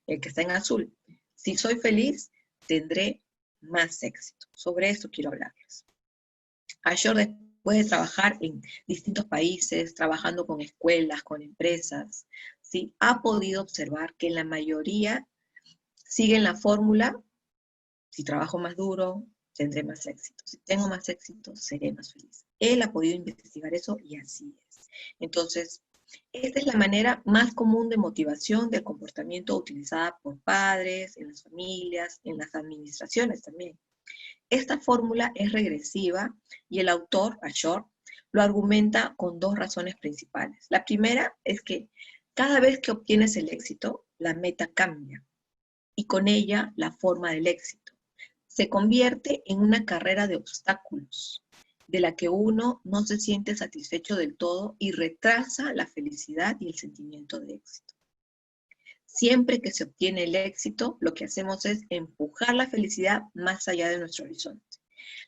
el que está en azul. Si soy feliz, tendré más éxito. Sobre esto quiero hablarles. Ashore, después de trabajar en distintos países, trabajando con escuelas, con empresas, ¿sí? Ha podido observar que la mayoría siguen la fórmula: si trabajo más duro, tendré más éxito. Si tengo más éxito, seré más feliz. Él ha podido investigar eso y así es. Entonces, esta es la manera más común de motivación del comportamiento utilizada por padres, en las familias, en las administraciones también. Esta fórmula es regresiva y el autor, Ashore, lo argumenta con dos razones principales. La primera es que cada vez que obtienes el éxito, la meta cambia y con ella la forma del éxito. Se convierte en una carrera de obstáculos, de la que uno no se siente satisfecho del todo y retrasa la felicidad y el sentimiento de éxito. Siempre que se obtiene el éxito, lo que hacemos es empujar la felicidad más allá de nuestro horizonte.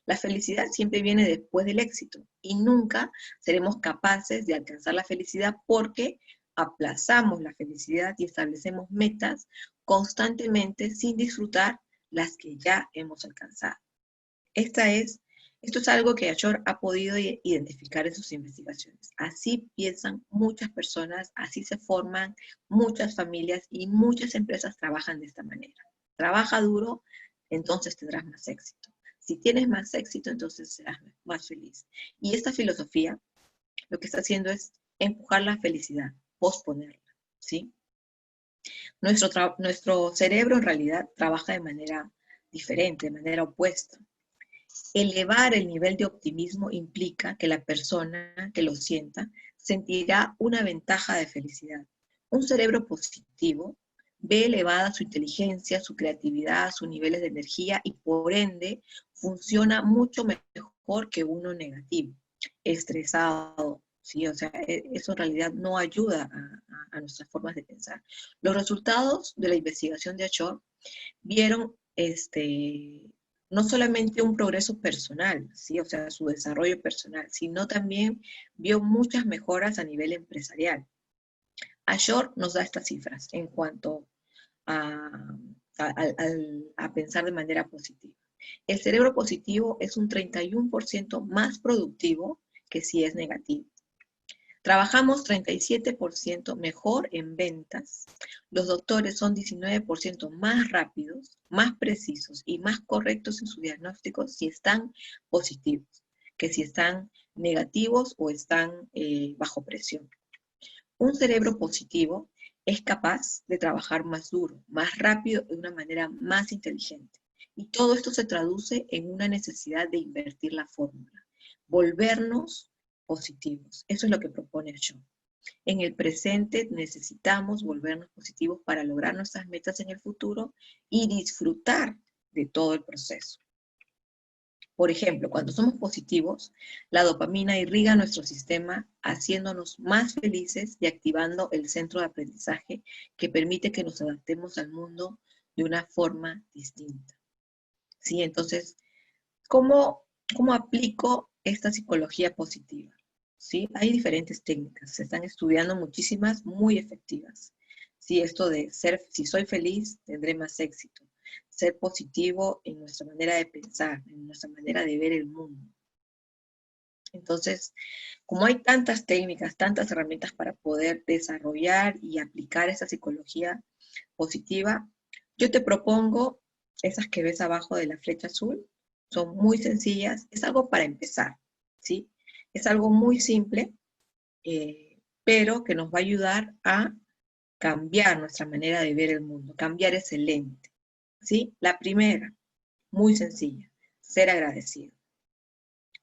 La felicidad siempre viene después del éxito y nunca seremos capaces de alcanzar la felicidad porque aplazamos la felicidad y establecemos metas constantemente sin disfrutar las que ya hemos alcanzado. Esto es algo que Ashore ha podido identificar en sus investigaciones. Así piensan muchas personas, así se forman muchas familias y muchas empresas trabajan de esta manera. Trabaja duro, entonces tendrás más éxito. Si tienes más éxito, entonces serás más feliz. Y esta filosofía lo que está haciendo es empujar la felicidad, posponerla, ¿sí? Nuestro cerebro en realidad trabaja de manera diferente, de manera opuesta. Elevar el nivel de optimismo implica que la persona que lo sienta sentirá una ventaja de felicidad. Un cerebro positivo ve elevada su inteligencia, su creatividad, sus niveles de energía y por ende funciona mucho mejor que uno negativo, estresado, ¿sí? O sea, eso en realidad no ayuda a nuestras formas de pensar. Los resultados de la investigación de Ashore vieron no solamente un progreso personal, ¿sí? O sea, su desarrollo personal, sino también vio muchas mejoras a nivel empresarial. Ashore nos da estas cifras en cuanto a pensar de manera positiva. El cerebro positivo es un 31% más productivo que si es negativo. Trabajamos 37% mejor en ventas. Los doctores son 19% más rápidos, más precisos y más correctos en sus diagnósticos si están positivos, que si están negativos o están bajo presión. Un cerebro positivo es capaz de trabajar más duro, más rápido, de una manera más inteligente. Y todo esto se traduce en una necesidad de invertir la fórmula, volvernos positivos. Eso es lo que propone Ashore. En el presente necesitamos volvernos positivos para lograr nuestras metas en el futuro y disfrutar de todo el proceso. Por ejemplo, cuando somos positivos, la dopamina irriga nuestro sistema, haciéndonos más felices y activando el centro de aprendizaje que permite que nos adaptemos al mundo de una forma distinta. ¿Sí? Entonces, ¿cómo aplico esta psicología positiva? ¿Sí? Hay diferentes técnicas, se están estudiando muchísimas muy efectivas. ¿Sí? Esto de si soy feliz, tendré más éxito. Ser positivo en nuestra manera de pensar, en nuestra manera de ver el mundo. Entonces, como hay tantas técnicas, tantas herramientas para poder desarrollar y aplicar esa psicología positiva, yo te propongo esas que ves abajo de la flecha azul. Son muy sencillas, es algo para empezar, ¿sí? Es algo muy simple, pero que nos va a ayudar a cambiar nuestra manera de ver el mundo, cambiar ese lente, ¿sí? La primera, muy sencilla, ser agradecido.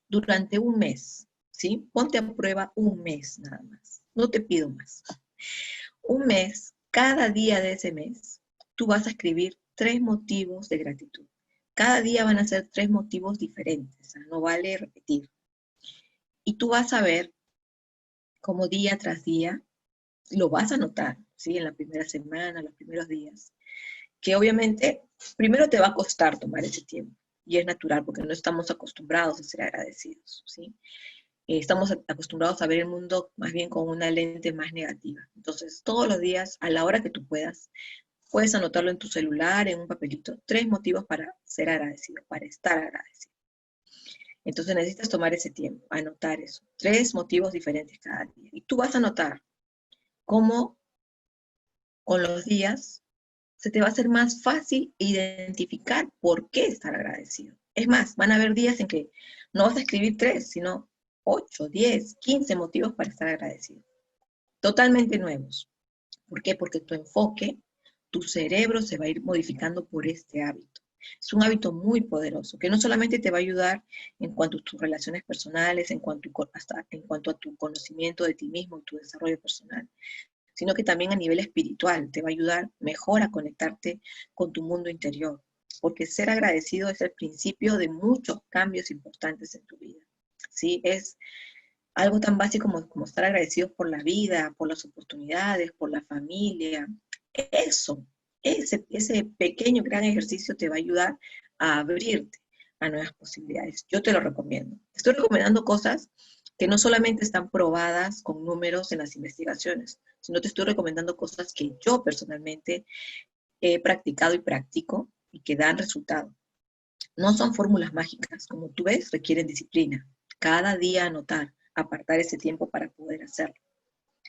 Durante un mes, ¿sí? Ponte a prueba un mes nada más, no te pido más. Un mes, cada día de ese mes, tú vas a escribir 3 motivos de gratitud. Cada día van a ser 3 motivos diferentes, no vale repetir. Y tú vas a ver cómo día tras día lo vas a notar, ¿sí? En la primera semana, los primeros días, que obviamente primero te va a costar tomar ese tiempo, y es natural porque no estamos acostumbrados a ser agradecidos, ¿sí? Estamos acostumbrados a ver el mundo más bien con una lente más negativa. Entonces, todos los días, a la hora que tú puedas, puedes anotarlo en tu celular, en un papelito, 3 motivos para ser agradecido, para estar agradecido. Entonces necesitas tomar ese tiempo, anotar eso, 3 motivos diferentes cada día. Y tú vas a notar cómo con los días se te va a hacer más fácil identificar por qué estar agradecido. Es más, van a haber días en que no vas a escribir 3, sino 8, 10, 15 motivos para estar agradecido. Totalmente nuevos. ¿Por qué? Porque tu enfoque, tu cerebro se va a ir modificando por este hábito. Es un hábito muy poderoso, que no solamente te va a ayudar en cuanto a tus relaciones personales, hasta en cuanto a tu conocimiento de ti mismo, tu desarrollo personal, sino que también a nivel espiritual te va a ayudar mejor a conectarte con tu mundo interior, porque ser agradecido es el principio de muchos cambios importantes en tu vida. ¿Sí? Es algo tan básico como estar agradecidos por la vida, por las oportunidades, por la familia. Eso, ese pequeño, gran ejercicio te va a ayudar a abrirte a nuevas posibilidades. Yo te lo recomiendo. Estoy recomendando cosas que no solamente están probadas con números en las investigaciones, sino te estoy recomendando cosas que yo personalmente he practicado y practico y que dan resultado. No son fórmulas mágicas, como tú ves, requieren disciplina. Cada día anotar, apartar ese tiempo para poder hacerlo.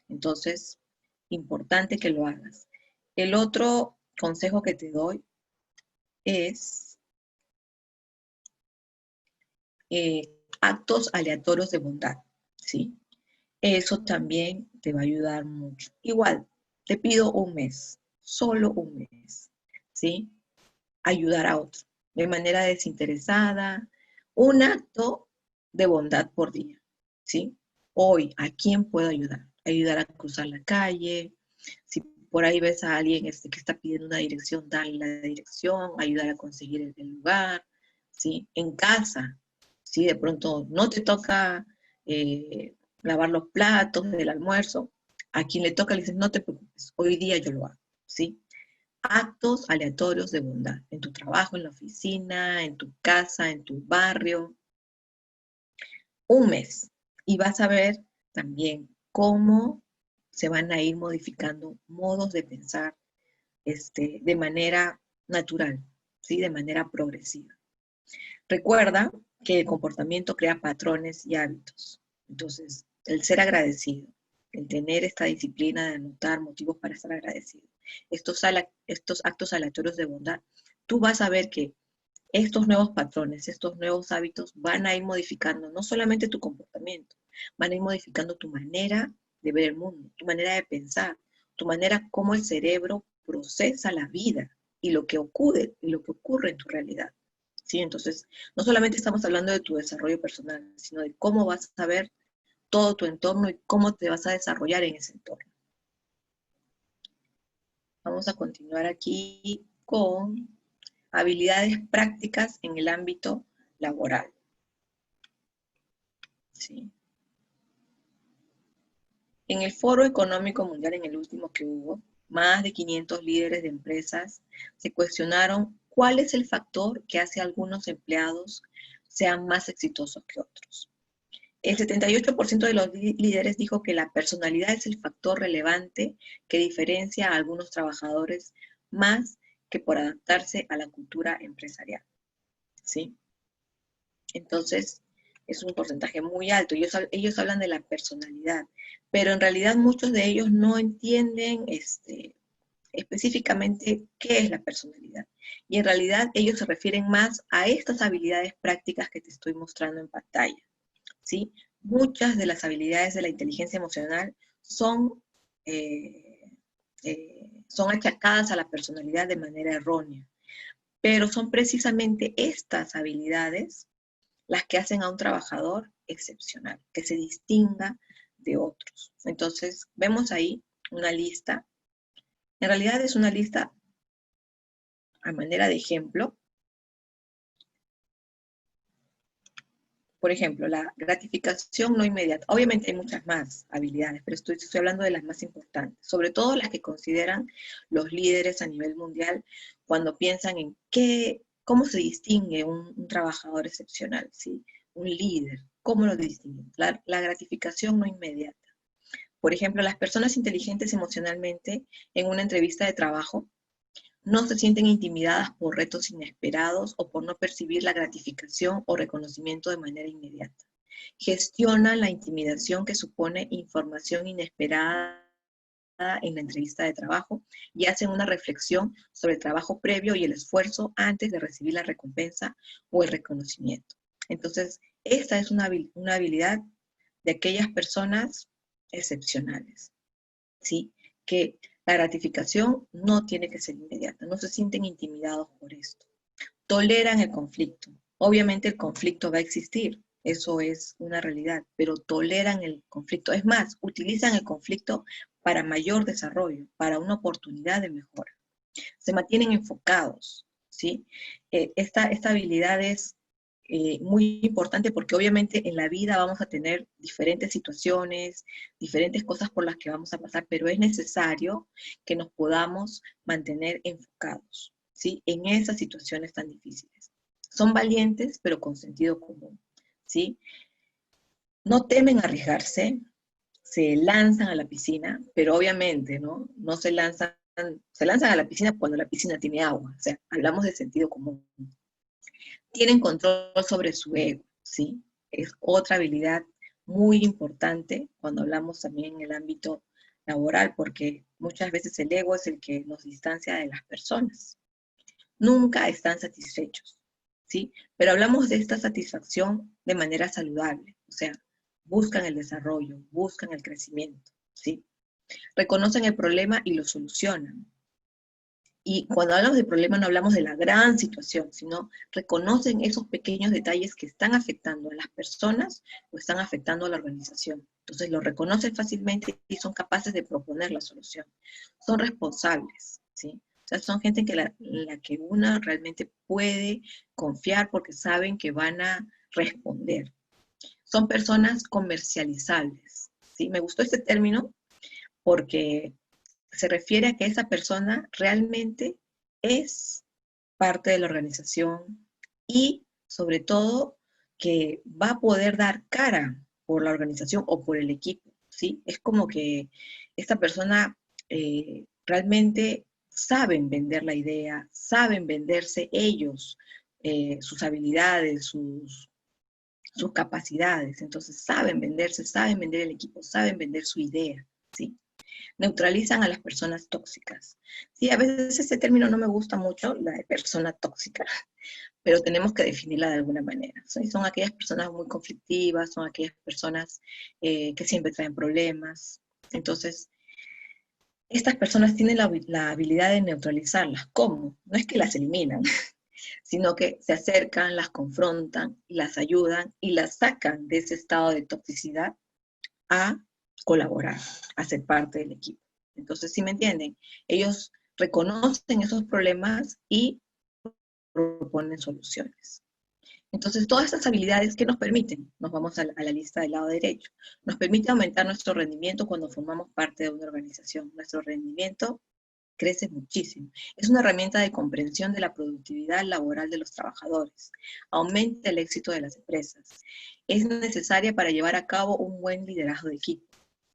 Entonces, importante que lo hagas. El otro consejo que te doy es actos aleatorios de bondad, ¿sí? Eso también te va a ayudar mucho. Igual, te pido un mes, solo un mes, ¿sí? Ayudar a otro, de manera desinteresada, un acto de bondad por día, ¿sí? Hoy, ¿a quién puedo ayudar? Ayudar a cruzar la calle, si por ahí ves a alguien que está pidiendo una dirección, darle la dirección, ayudar a conseguir el lugar, ¿sí? En casa, ¿sí? De pronto no te toca lavar los platos del almuerzo, a quien le toca le dices, no te preocupes, hoy día yo lo hago, ¿sí? Actos aleatorios de bondad, en tu trabajo, en la oficina, en tu casa, en tu barrio, un mes. Y vas a ver también cómo se van a ir modificando modos de pensar de manera natural, ¿sí? De manera progresiva. Recuerda que el comportamiento crea patrones y hábitos. Entonces, el ser agradecido, el tener esta disciplina de anotar motivos para estar agradecido, estos actos aleatorios de bondad, tú vas a ver que estos nuevos patrones, estos nuevos hábitos van a ir modificando no solamente tu comportamiento, van a ir modificando tu manera de ver el mundo, tu manera de pensar, tu manera como el cerebro procesa la vida y lo que ocurre en tu realidad. ¿Sí? Entonces, no solamente estamos hablando de tu desarrollo personal, sino de cómo vas a ver todo tu entorno y cómo te vas a desarrollar en ese entorno. Vamos a continuar aquí con habilidades prácticas en el ámbito laboral. ¿Sí? En el Foro Económico Mundial, en el último que hubo, más de 500 líderes de empresas se cuestionaron cuál es el factor que hace a algunos empleados sean más exitosos que otros. El 78% de los líderes dijo que la personalidad es el factor relevante que diferencia a algunos trabajadores más que por adaptarse a la cultura empresarial. ¿Sí? Entonces, es un porcentaje muy alto. Ellos hablan de la personalidad, pero en realidad muchos de ellos no entienden específicamente qué es la personalidad. Y en realidad ellos se refieren más a estas habilidades prácticas que te estoy mostrando en pantalla, ¿sí? muchas de las habilidades de la inteligencia emocional son, son achacadas a la personalidad de manera errónea, pero son precisamente estas habilidades las que hacen a un trabajador excepcional, que se distinga de otros. Entonces, vemos ahí una lista. En realidad es una lista a manera de ejemplo. Por ejemplo, la gratificación no inmediata. Obviamente hay muchas más habilidades, pero estoy hablando de las más importantes, sobre todo las que consideran los líderes a nivel mundial cuando piensan en cómo se distingue un trabajador excepcional, ¿sí? Un líder, ¿cómo lo distinguen? La gratificación no inmediata. Por ejemplo, las personas inteligentes emocionalmente en una entrevista de trabajo no se sienten intimidadas por retos inesperados o por no percibir la gratificación o reconocimiento de manera inmediata. Gestionan la intimidación que supone información inesperada en la entrevista de trabajo y hacen una reflexión sobre el trabajo previo y el esfuerzo antes de recibir la recompensa o el reconocimiento. Entonces, esta es una habilidad de aquellas personas excepcionales, ¿sí? Que la gratificación no tiene que ser inmediata, no se sienten intimidados por esto. Toleran el conflicto. Obviamente el conflicto va a existir, eso es una realidad, pero toleran el conflicto. Es más, utilizan el conflicto para mayor desarrollo, para una oportunidad de mejora. Se mantienen enfocados, ¿sí? Esta habilidad es muy importante porque obviamente en la vida vamos a tener diferentes situaciones, diferentes cosas por las que vamos a pasar, pero es necesario que nos podamos mantener enfocados, ¿sí? En esas situaciones tan difíciles. Son valientes, pero con sentido común, ¿sí? No temen arriesgarse, se lanzan a la piscina, pero obviamente, ¿no? No se lanzan a la piscina cuando la piscina tiene agua, o sea, hablamos de sentido común. Tienen control sobre su ego, ¿sí? Es otra habilidad muy importante cuando hablamos también en el ámbito laboral, porque muchas veces el ego es el que nos distancia de las personas. Nunca están satisfechos, ¿sí? Pero hablamos de esta satisfacción de manera saludable, o sea, buscan el desarrollo, buscan el crecimiento, ¿sí? Reconocen el problema y lo solucionan. Y cuando hablamos de problema no hablamos de la gran situación, sino reconocen esos pequeños detalles que están afectando a las personas o están afectando a la organización. Entonces lo reconocen fácilmente y son capaces de proponer la solución. Son responsables, ¿sí? O sea, son gente en la que una realmente puede confiar porque saben que van a responder. Son personas comercializables, ¿sí? Me gustó este término porque se refiere a que esa persona realmente es parte de la organización y sobre todo que va a poder dar cara por la organización o por el equipo, ¿sí? Es como que esta persona realmente saben vender la idea, saben venderse ellos, sus habilidades, sus capacidades, entonces saben venderse, saben vender el equipo, saben vender su idea, ¿sí? Neutralizan a las personas tóxicas. Sí, a veces ese término no me gusta mucho, la de persona tóxica, pero tenemos que definirla de alguna manera. ¿Sí? Son aquellas personas muy conflictivas, son aquellas personas que siempre traen problemas. Entonces, estas personas tienen la habilidad de neutralizarlas. ¿Cómo? No es que las eliminan, sino que se acercan, las confrontan, las ayudan y las sacan de ese estado de toxicidad a colaborar, a ser parte del equipo. Entonces, ¿sí me entienden? Ellos reconocen esos problemas y proponen soluciones. Entonces, todas estas habilidades que nos permiten, nos vamos a la lista del lado derecho, nos permite aumentar nuestro rendimiento cuando formamos parte de una organización. Nuestro rendimiento crece muchísimo. Es una herramienta de comprensión de la productividad laboral de los trabajadores. Aumenta el éxito de las empresas. Es necesaria para llevar a cabo un buen liderazgo de equipo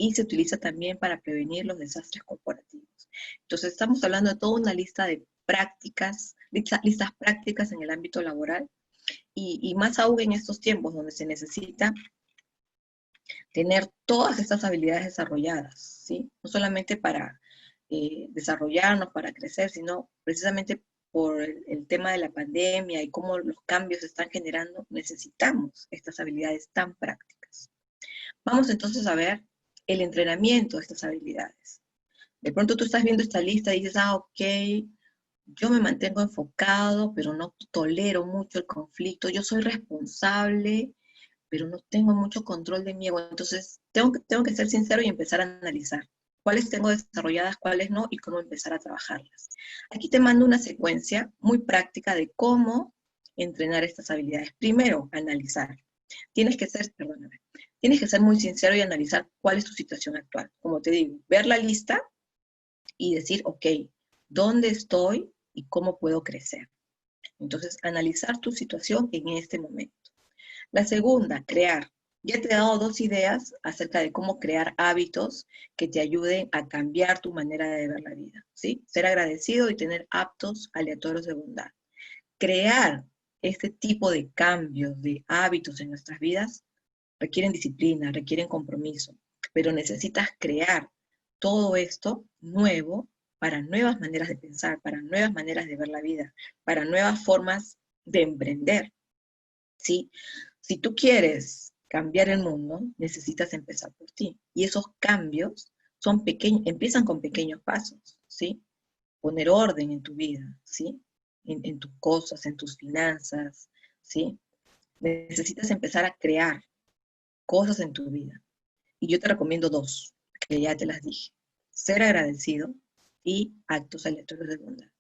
y se utiliza también para prevenir los desastres corporativos. Entonces, estamos hablando de toda una lista de prácticas, listas prácticas en el ámbito laboral y más aún en estos tiempos donde se necesita tener todas estas habilidades desarrolladas, ¿sí? No solamente para desarrollarnos, para crecer, sino precisamente por el tema de la pandemia y cómo los cambios se están generando, necesitamos estas habilidades tan prácticas. Vamos entonces a ver el entrenamiento de estas habilidades. De pronto tú estás viendo esta lista y dices, ok, yo me mantengo enfocado, pero no tolero mucho el conflicto. Yo soy responsable, pero no tengo mucho control de mi ego. Entonces, tengo que ser sincero y empezar a analizar cuáles tengo desarrolladas, cuáles no, y cómo empezar a trabajarlas. Aquí te mando una secuencia muy práctica de cómo entrenar estas habilidades. Primero, analizar. Tienes que ser muy sincero y analizar cuál es tu situación actual. Como te digo, ver la lista y decir, ok, ¿dónde estoy y cómo puedo crecer? Entonces, analizar tu situación en este momento. La segunda, crear. Ya te he dado dos ideas acerca de cómo crear hábitos que te ayuden a cambiar tu manera de ver la vida, ¿sí? Ser agradecido y tener actos aleatorios de bondad. Crear este tipo de cambios, de hábitos en nuestras vidas, requieren disciplina, requieren compromiso, pero necesitas crear todo esto nuevo para nuevas maneras de pensar, para nuevas maneras de ver la vida, para nuevas formas de emprender, ¿sí? Si tú quieres cambiar el mundo, necesitas empezar por ti. Y esos cambios son pequeños, empiezan con pequeños pasos, ¿sí? Poner orden en tu vida, ¿sí? En tus cosas, en tus finanzas, ¿sí? Necesitas empezar a crear cosas en tu vida. Y yo te recomiendo dos, que ya te las dije. Ser agradecido y actos aleatorios de bondad.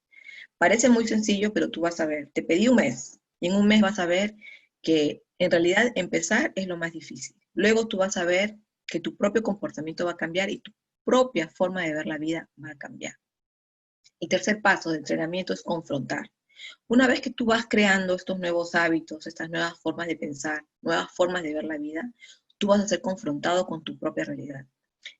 Parece muy sencillo, pero tú vas a ver, te pedí un mes, y en un mes vas a ver que en realidad empezar es lo más difícil. Luego tú vas a ver que tu propio comportamiento va a cambiar y tu propia forma de ver la vida va a cambiar. El tercer paso de entrenamiento es confrontar. Una vez que tú vas creando estos nuevos hábitos, estas nuevas formas de pensar, nuevas formas de ver la vida, tú vas a ser confrontado con tu propia realidad.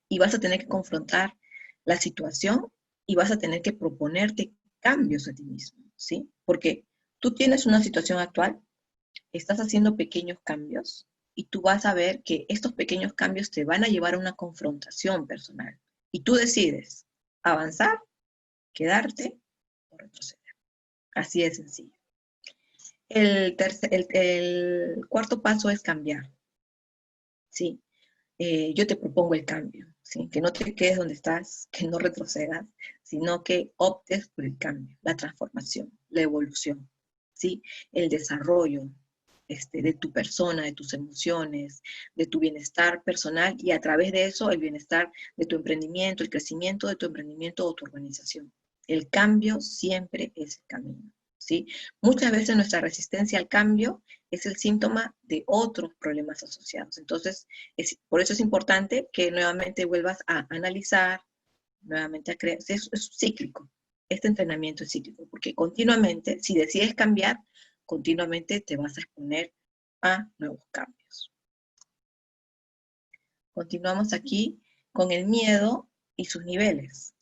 Y vas a tener que confrontar la situación y vas a tener que proponerte cambios a ti mismo, ¿sí? Porque tú tienes una situación actual, estás haciendo pequeños cambios y tú vas a ver que estos pequeños cambios te van a llevar a una confrontación personal. Y tú decides avanzar, quedarte o retroceder. Así de sencillo. El cuarto paso es cambiar, ¿sí? Yo te propongo el cambio, ¿sí? Que no te quedes donde estás, que no retrocedas, sino que optes por el cambio, la transformación, la evolución, ¿sí? El desarrollo de tu persona, de tus emociones, de tu bienestar personal y a través de eso el bienestar de tu emprendimiento, el crecimiento de tu emprendimiento o tu organización. El cambio siempre es el camino, ¿sí? Muchas veces nuestra resistencia al cambio es el síntoma de otros problemas asociados. Entonces, por eso es importante que nuevamente vuelvas a analizar, nuevamente a creer. Es cíclico. Este entrenamiento es cíclico, porque continuamente, si decides cambiar, continuamente te vas a exponer a nuevos cambios. Continuamos aquí con el miedo y sus niveles,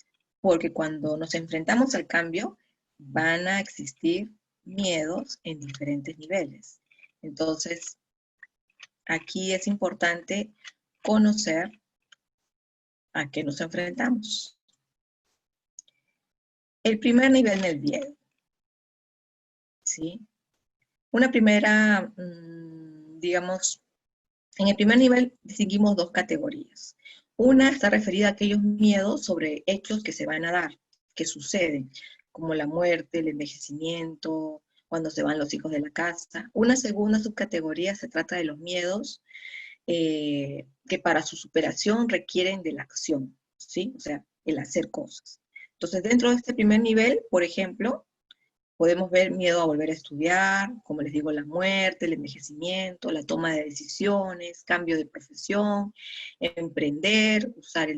porque cuando nos enfrentamos al cambio, van a existir miedos en diferentes niveles. Entonces, aquí es importante conocer a qué nos enfrentamos. El primer nivel del miedo, ¿sí? Una primera, digamos, en el primer nivel distinguimos dos categorías. Una está referida a aquellos miedos sobre hechos que se van a dar, que suceden, como la muerte, el envejecimiento, cuando se van los hijos de la casa. Una segunda subcategoría se trata de los miedos que para su superación requieren de la acción, ¿sí? O sea, el hacer cosas. Entonces, dentro de este primer nivel, por ejemplo, podemos ver miedo a volver a estudiar, como les digo, la muerte, el envejecimiento, la toma de decisiones, cambio de profesión, emprender, usar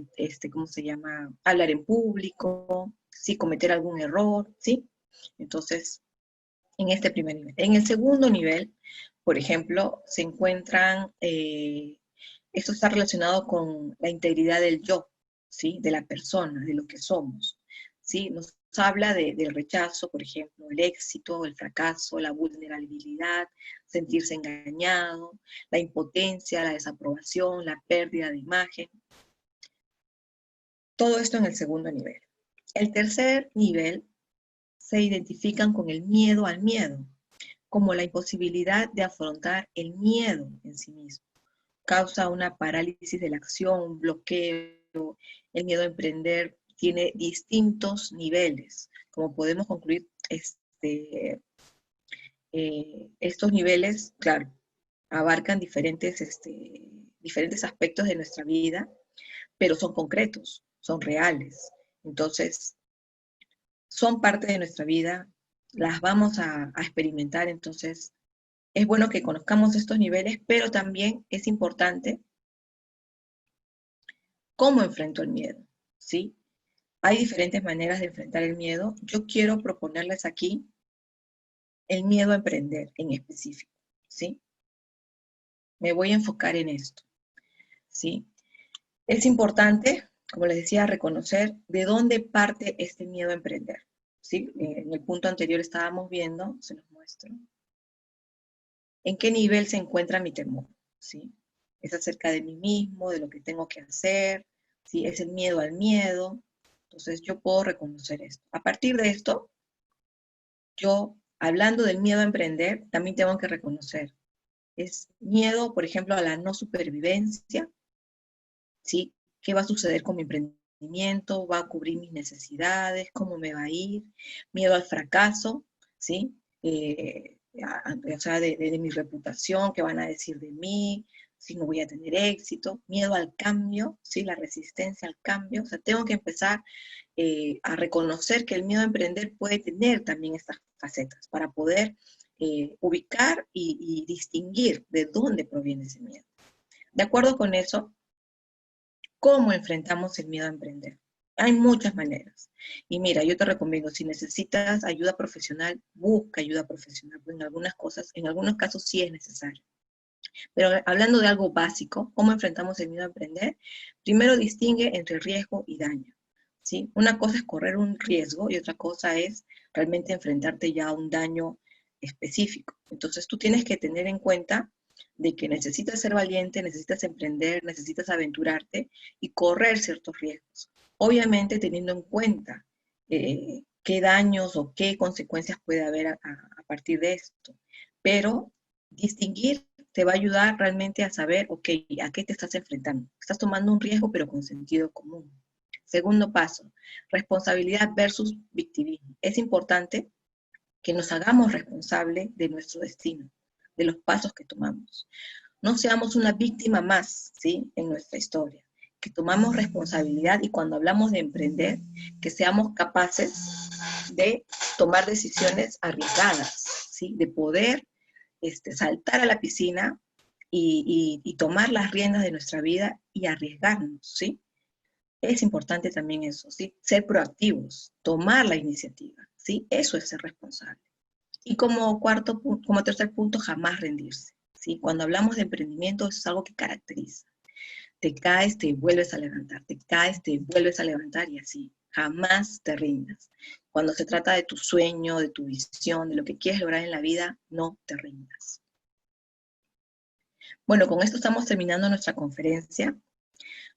¿cómo se llama? Hablar en público, ¿sí? Cometer algún error, ¿sí? Entonces, en este primer nivel. En el segundo nivel, por ejemplo, se encuentran, esto está relacionado con la integridad del yo, ¿sí? De la persona, de lo que somos, ¿sí? Nos habla del rechazo, por ejemplo, el éxito, el fracaso, la vulnerabilidad, sentirse engañado, la impotencia, la desaprobación, la pérdida de imagen. Todo esto en el segundo nivel. El tercer nivel se identifican con el miedo al miedo, como la imposibilidad de afrontar el miedo en sí mismo, causa una parálisis de la acción, un bloqueo. El miedo a emprender tiene distintos niveles. Como podemos concluir, estos niveles, claro, abarcan diferentes aspectos de nuestra vida, pero son concretos, son reales. Entonces, son parte de nuestra vida, las vamos a experimentar, entonces es bueno que conozcamos estos niveles, pero también es importante cómo enfrento el miedo, ¿sí? Hay diferentes maneras de enfrentar el miedo. Yo quiero proponerles aquí el miedo a emprender en específico, ¿sí? Me voy a enfocar en esto, ¿sí? Es importante, como les decía, reconocer de dónde parte este miedo a emprender, ¿sí? En el punto anterior estábamos viendo, se los muestro, en qué nivel se encuentra mi temor, ¿sí? Es acerca de mí mismo, de lo que tengo que hacer, ¿sí? Es el miedo al miedo. Entonces yo puedo reconocer esto. A partir de esto, yo, hablando del miedo a emprender, también tengo que reconocer. Es miedo, por ejemplo, a la no supervivencia, ¿sí? ¿Qué va a suceder con mi emprendimiento? ¿Va a cubrir mis necesidades? ¿Cómo me va a ir? Miedo al fracaso, ¿sí? O sea, de mi reputación, qué van a decir de mí, si no voy a tener éxito. Miedo al cambio, ¿sí? La resistencia al cambio. O sea, tengo que empezar a reconocer que el miedo a emprender puede tener también estas facetas para poder ubicar y distinguir de dónde proviene ese miedo. De acuerdo con eso, ¿cómo enfrentamos el miedo a emprender? Hay muchas maneras. Y mira, yo te recomiendo, si necesitas ayuda profesional, busca ayuda profesional, porque en algunos casos sí es necesario. Pero hablando de algo básico, ¿cómo enfrentamos el miedo a emprender? Primero distingue entre riesgo y daño, ¿sí? Una cosa es correr un riesgo y otra cosa es realmente enfrentarte ya a un daño específico. Entonces tú tienes que tener en cuenta de que necesitas ser valiente, necesitas emprender, necesitas aventurarte y correr ciertos riesgos. Obviamente teniendo en cuenta qué daños o qué consecuencias puede haber a partir de esto. Pero distinguir te va a ayudar realmente a saber, ok, a qué te estás enfrentando. Estás tomando un riesgo, pero con sentido común. Segundo paso, responsabilidad versus victimismo. Es importante que nos hagamos responsables de nuestro destino, de los pasos que tomamos. No seamos una víctima más, ¿sí? En nuestra historia. Que tomamos responsabilidad y cuando hablamos de emprender, que seamos capaces de tomar decisiones arriesgadas, ¿sí? De poder saltar a la piscina y tomar las riendas de nuestra vida y arriesgarnos, ¿sí? Es importante también eso, ¿sí? Ser proactivos, tomar la iniciativa, ¿sí? Eso es ser responsable. Y como tercer punto, jamás rendirse, ¿sí? Cuando hablamos de emprendimiento, eso es algo que caracteriza. Te caes, te vuelves a levantar, te caes, te vuelves a levantar y así. Jamás te rindas. Cuando se trata de tu sueño, de tu visión, de lo que quieres lograr en la vida, no te rindas. Bueno, con esto estamos terminando nuestra conferencia.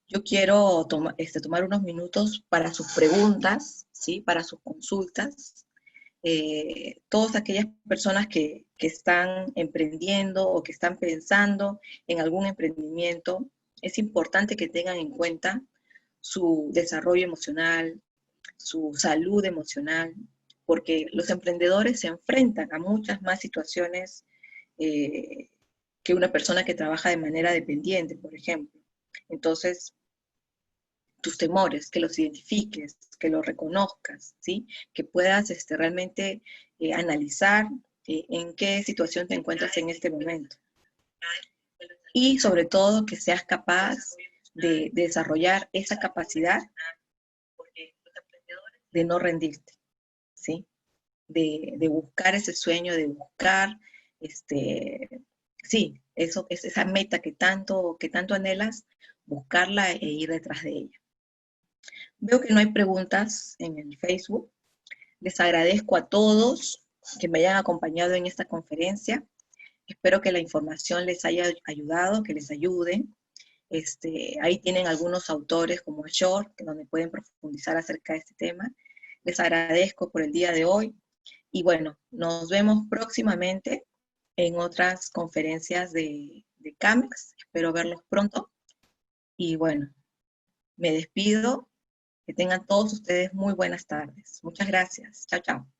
Yo quiero tomar unos minutos para sus preguntas, ¿sí? Para sus consultas. Todas aquellas personas que están emprendiendo o que están pensando en algún emprendimiento, es importante que tengan en cuenta su desarrollo emocional, su salud emocional, porque los emprendedores se enfrentan a muchas más situaciones eh, que una persona que trabaja de manera dependiente, por ejemplo. Entonces, tus temores, que los identifiques, que los reconozcas, ¿sí? Que puedas realmente analizar en qué situación te encuentras en este momento. Y sobre todo que seas capaz de desarrollar esa capacidad de no rendirte, ¿sí? De buscar ese sueño, de buscar, sí, eso es esa meta que tanto anhelas, buscarla e ir detrás de ella. Veo que no hay preguntas en el Facebook. Les agradezco a todos que me hayan acompañado en esta conferencia. Espero que la información les haya ayudado, que les ayude. Ahí tienen algunos autores como Short, donde pueden profundizar acerca de este tema. Les agradezco por el día de hoy. Y bueno, nos vemos próximamente en otras conferencias de de CAMEX. Espero verlos pronto. Y bueno, me despido. Que tengan todos ustedes muy buenas tardes. Muchas gracias. Chao, chao.